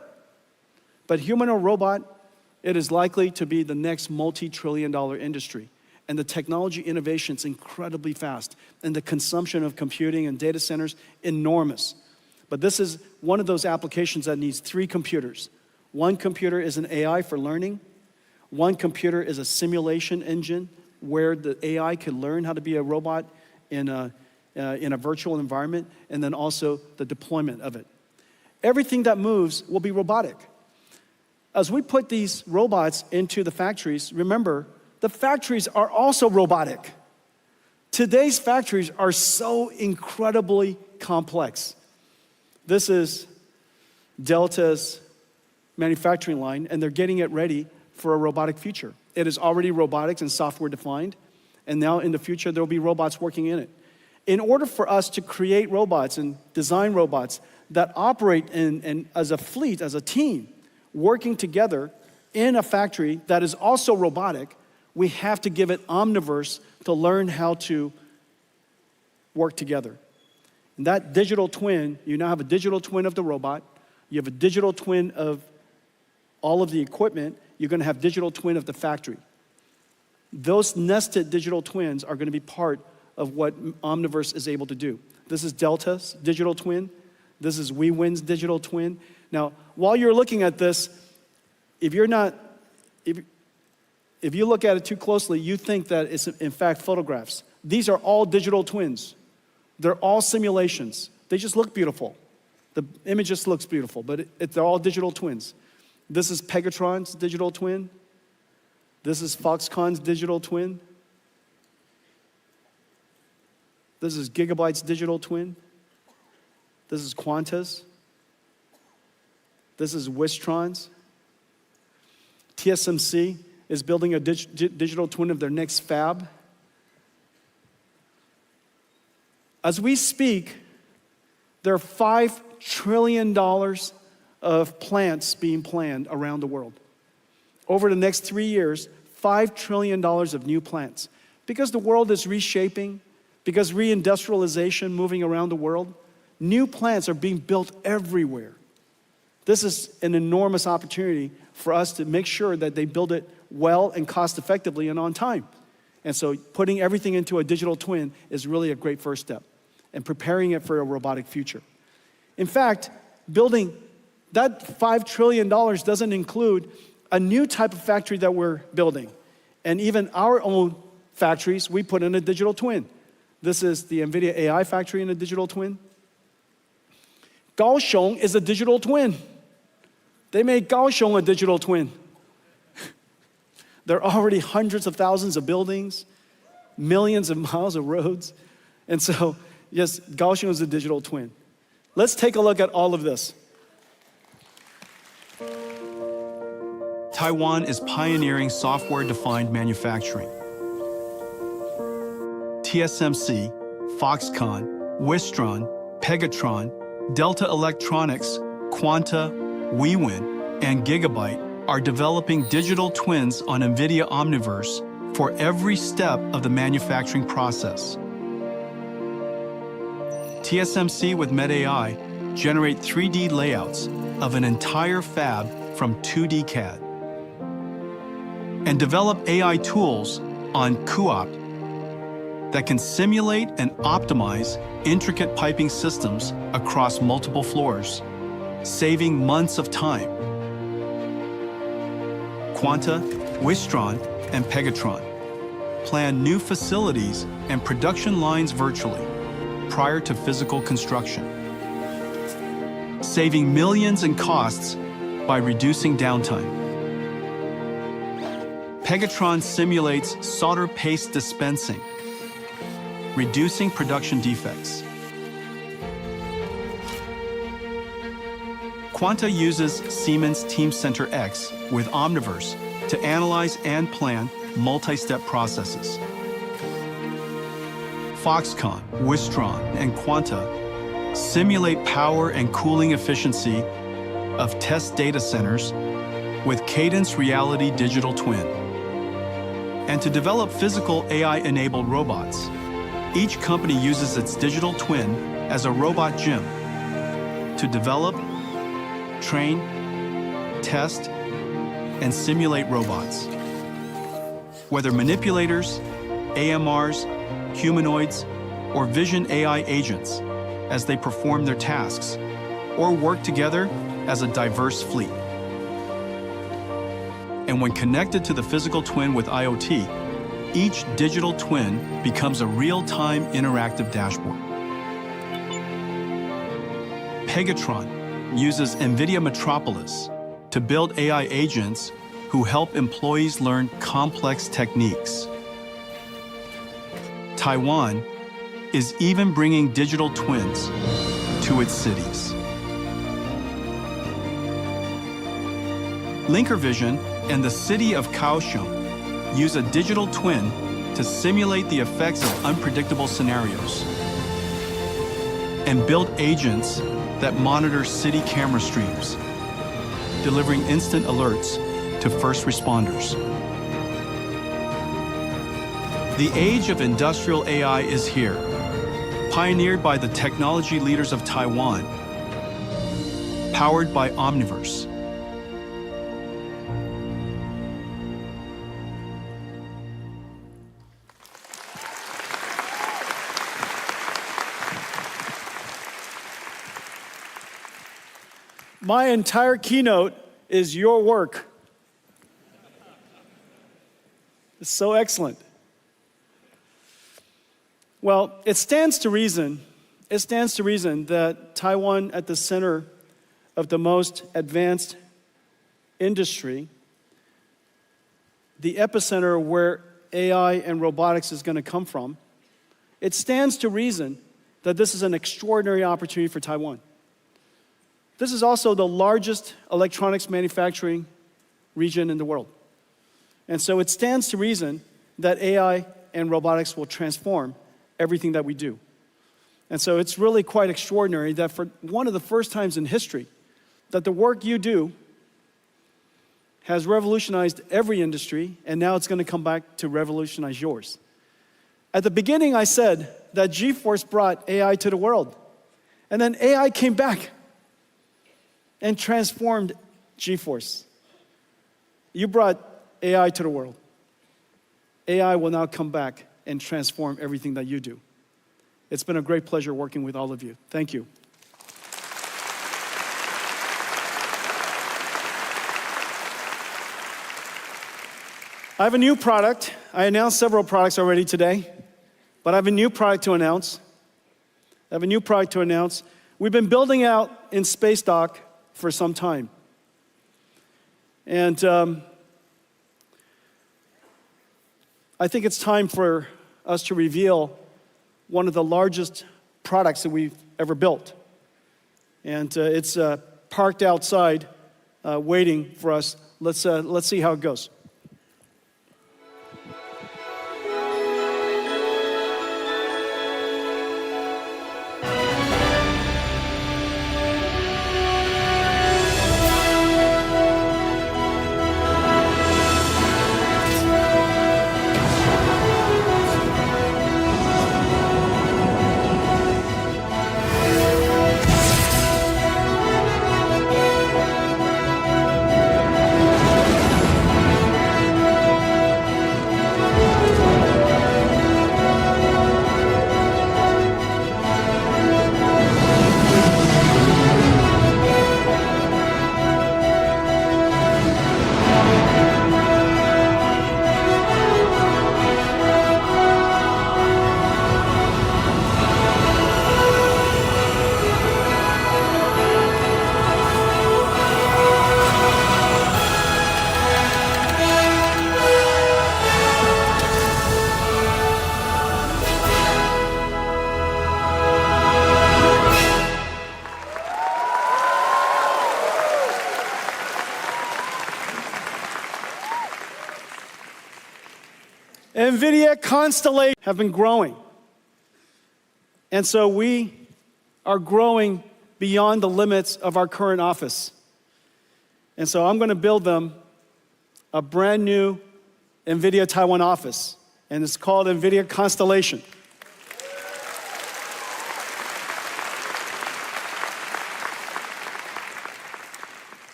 But human or robot, it is likely to be the next multi-trillion-dollar industry. And the technology innovation is incredibly fast. And the consumption of computing and data centers, enormous. But this is one of those applications that needs 3 computers. One computer is an AI for learning. One computer is a simulation engine where the AI can learn how to be a robot in a virtual environment, and then also the deployment of it. Everything that moves will be robotic. As we put these robots into the factories, remember, the factories are also robotic. Today's factories are so incredibly complex. This is Delta's manufacturing line, and they're getting it ready for a robotic future. It is already robotics and software defined, and now in the future there will be robots working in it. In order for us to create robots and design robots that operate as a fleet, as a team, working together in a factory that is also robotic, we have to give it omniverse to learn how to work together. And that digital twin, you now have a digital twin of the robot, you have a digital twin of all of the equipment, you're going to have digital twin of the factory. Those nested digital twins are going to be part of what Omniverse is able to do. This is Delta's digital twin. This is WeWin's digital twin. Now, while you're looking at this, if you look at it too closely, you think that it's in fact photographs. These are all digital twins. They're all simulations. They just look beautiful. The image just looks beautiful, but they're all digital twins. This is Pegatron's digital twin. This is Foxconn's digital twin. This is Gigabyte's digital twin. This is Quanta's. This is Wistron's. TSMC is building a digital twin of their next fab. As we speak, there are $5 trillion of plants being planned around the world. Over the next 3 years, $5 trillion of new plants. Because the world is reshaping, because reindustrialization moving around the world, new plants are being built everywhere. This is an enormous opportunity for us to make sure that they build it well and cost effectively and on time. And so putting everything into a digital twin is really a great first step and preparing it for a robotic future. In fact, building that $5 trillion doesn't include a new type of factory that we're building. And even our own factories, we put in a digital twin. This is the NVIDIA AI factory in a digital twin. Kaohsiung is a digital twin. They made Kaohsiung a digital twin. There are already hundreds of thousands of buildings, millions of miles of roads. And so, yes, Kaohsiung is a digital twin. Let's take a look at all of this. Taiwan is pioneering software-defined manufacturing. TSMC, Foxconn, Wistron, Pegatron, Delta Electronics, Quanta, WeWin, and Gigabyte are developing digital twins on NVIDIA Omniverse for every step of the manufacturing process. TSMC with MedAI generate 3D layouts of an entire fab from 2D CAD and develop AI tools on CUOPT that can simulate and optimize intricate piping systems across multiple floors, saving months of time. Quanta, Wistron, and Pegatron plan new facilities and production lines virtually prior to physical construction, saving millions in costs by reducing downtime. Pegatron simulates solder paste dispensing, reducing production defects. Quanta uses Siemens Teamcenter X with Omniverse to analyze and plan multi-step processes. Foxconn, Wistron, and Quanta simulate power and cooling efficiency of test data centers with Cadence Reality Digital Twin. And to develop physical AI-enabled robots, each company uses its digital twin as a robot gym to develop, train, test, and simulate robots. Whether manipulators, AMRs, humanoids, or vision AI agents as they perform their tasks, or work together as a diverse fleet. And when connected to the physical twin with IoT, each digital twin becomes a real-time interactive dashboard. Pegatron uses NVIDIA Metropolis to build AI agents who help employees learn complex techniques. Taiwan is even bringing digital twins to its cities. LinkerVision and the city of Kaohsiung use a digital twin to simulate the effects of unpredictable scenarios and build agents that monitor city camera streams, delivering instant alerts to first responders. The age of industrial AI is here, pioneered by the technology leaders of Taiwan, powered by Omniverse. My entire keynote is your work. It's so excellent. Well, it stands to reason that Taiwan, at the center of the most advanced industry, the epicenter where AI and robotics is going to come from, it stands to reason that this is an extraordinary opportunity for Taiwan. This is also the largest electronics manufacturing region in the world. And so it stands to reason that AI and robotics will transform everything that we do. And so it's really quite extraordinary that for one of the first times in history that the work you do has revolutionized every industry, and now it's going to come back to revolutionize yours. At the beginning, I said that GeForce brought AI to the world, and then AI came back and transformed GeForce. You brought AI to the world. AI will now come back and transform everything that you do. It's been a great pleasure working with all of you. Thank you. I have a new product. I announced several products already today, but I have a new product to announce. We've been building out in Space Dock for some time. And I think it's time for us to reveal one of the largest products that we've ever built. And it's parked outside waiting for us. Let's see how it goes. NVIDIA Constellation have been growing. And so we are growing beyond the limits of our current office. And so I'm going to build them a brand new NVIDIA Taiwan office, and it's called NVIDIA Constellation.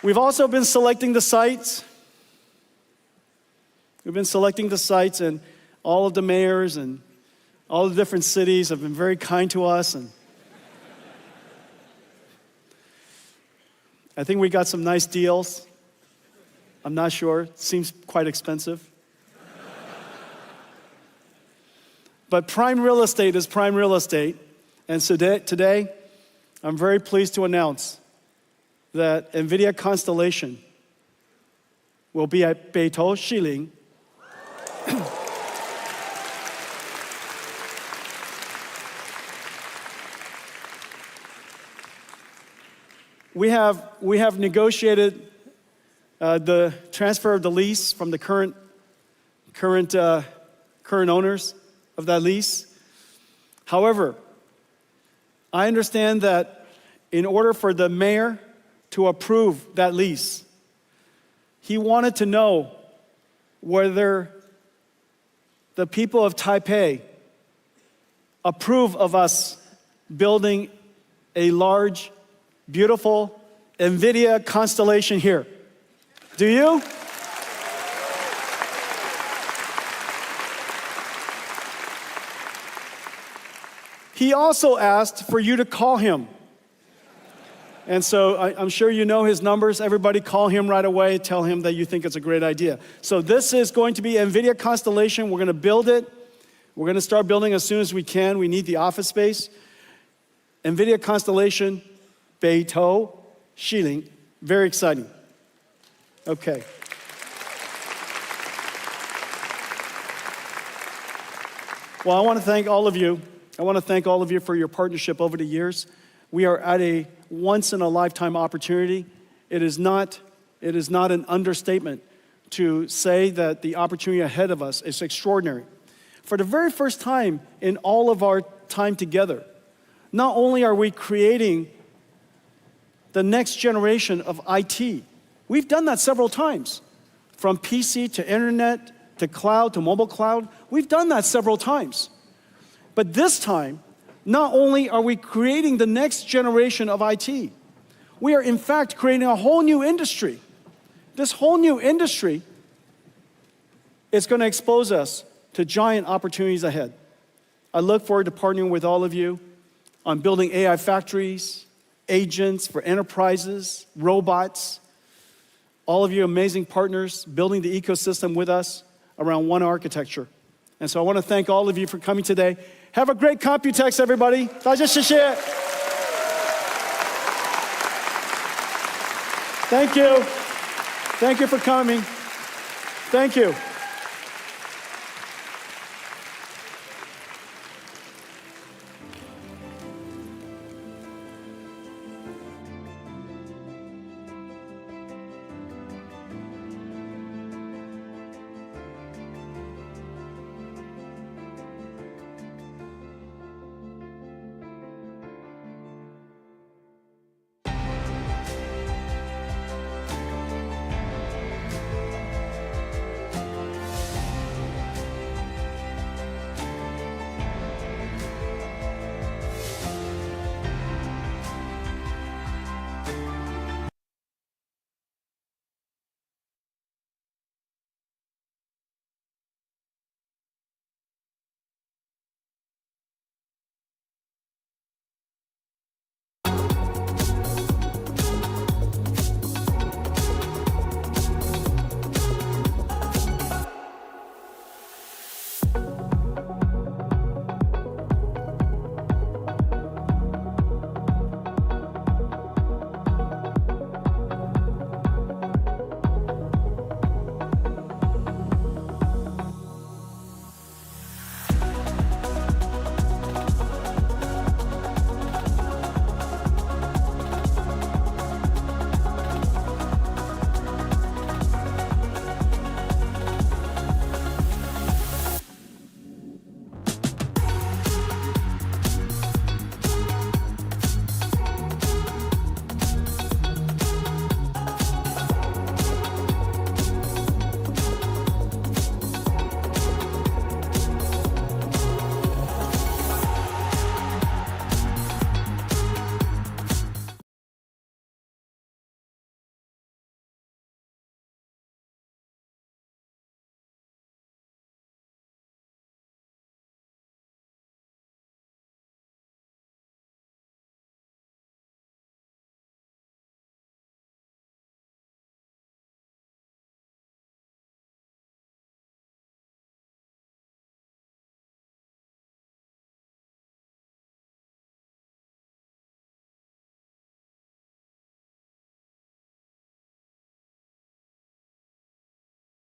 We've also been selecting the sites. We've been selecting the sites, and all of the mayors and all the different cities have been very kind to us. And I think we got some nice deals. I'm not sure. It seems quite expensive. But prime real estate is prime real estate. And so today, I'm very pleased to announce that NVIDIA Constellation will be at Beitou Shiling. We have negotiated the transfer of the lease from the current owners of that lease. However, I understand that in order for the mayor to approve that lease, he wanted to know whether the people of Taipei approve of us building a large, beautiful NVIDIA Constellation here. Do you? He also asked for you to call him. And so I'm sure you know his numbers. Everybody call him right away. Tell him that you think it's a great idea. So this is going to be NVIDIA Constellation. We're going to build it. We're going to start building as soon as we can. We need the office space. NVIDIA Constellation, Beitou Shiling. Very exciting. Okay. Well, I want to thank all of you. I want to thank all of you for your partnership over the years. We are at a once-in-a-lifetime opportunity. It is not an understatement to say that the opportunity ahead of us is extraordinary. For the very first time in all of our time together, not only are we creating the next generation of IT, we've done that several times. From PC to internet to cloud to mobile cloud, we've done that several times. But this time, not only are we creating the next generation of IT, we are in fact creating a whole new industry. This whole new industry is going to expose us to giant opportunities ahead. I look forward to partnering with all of you on building AI factories, agents for enterprises, robots, all of you amazing partners building the ecosystem with us around one architecture. And so I want to thank all of you for coming today. Have a great Computex, everybody. 大家谢谢. Thank you. Thank you for coming. Thank you.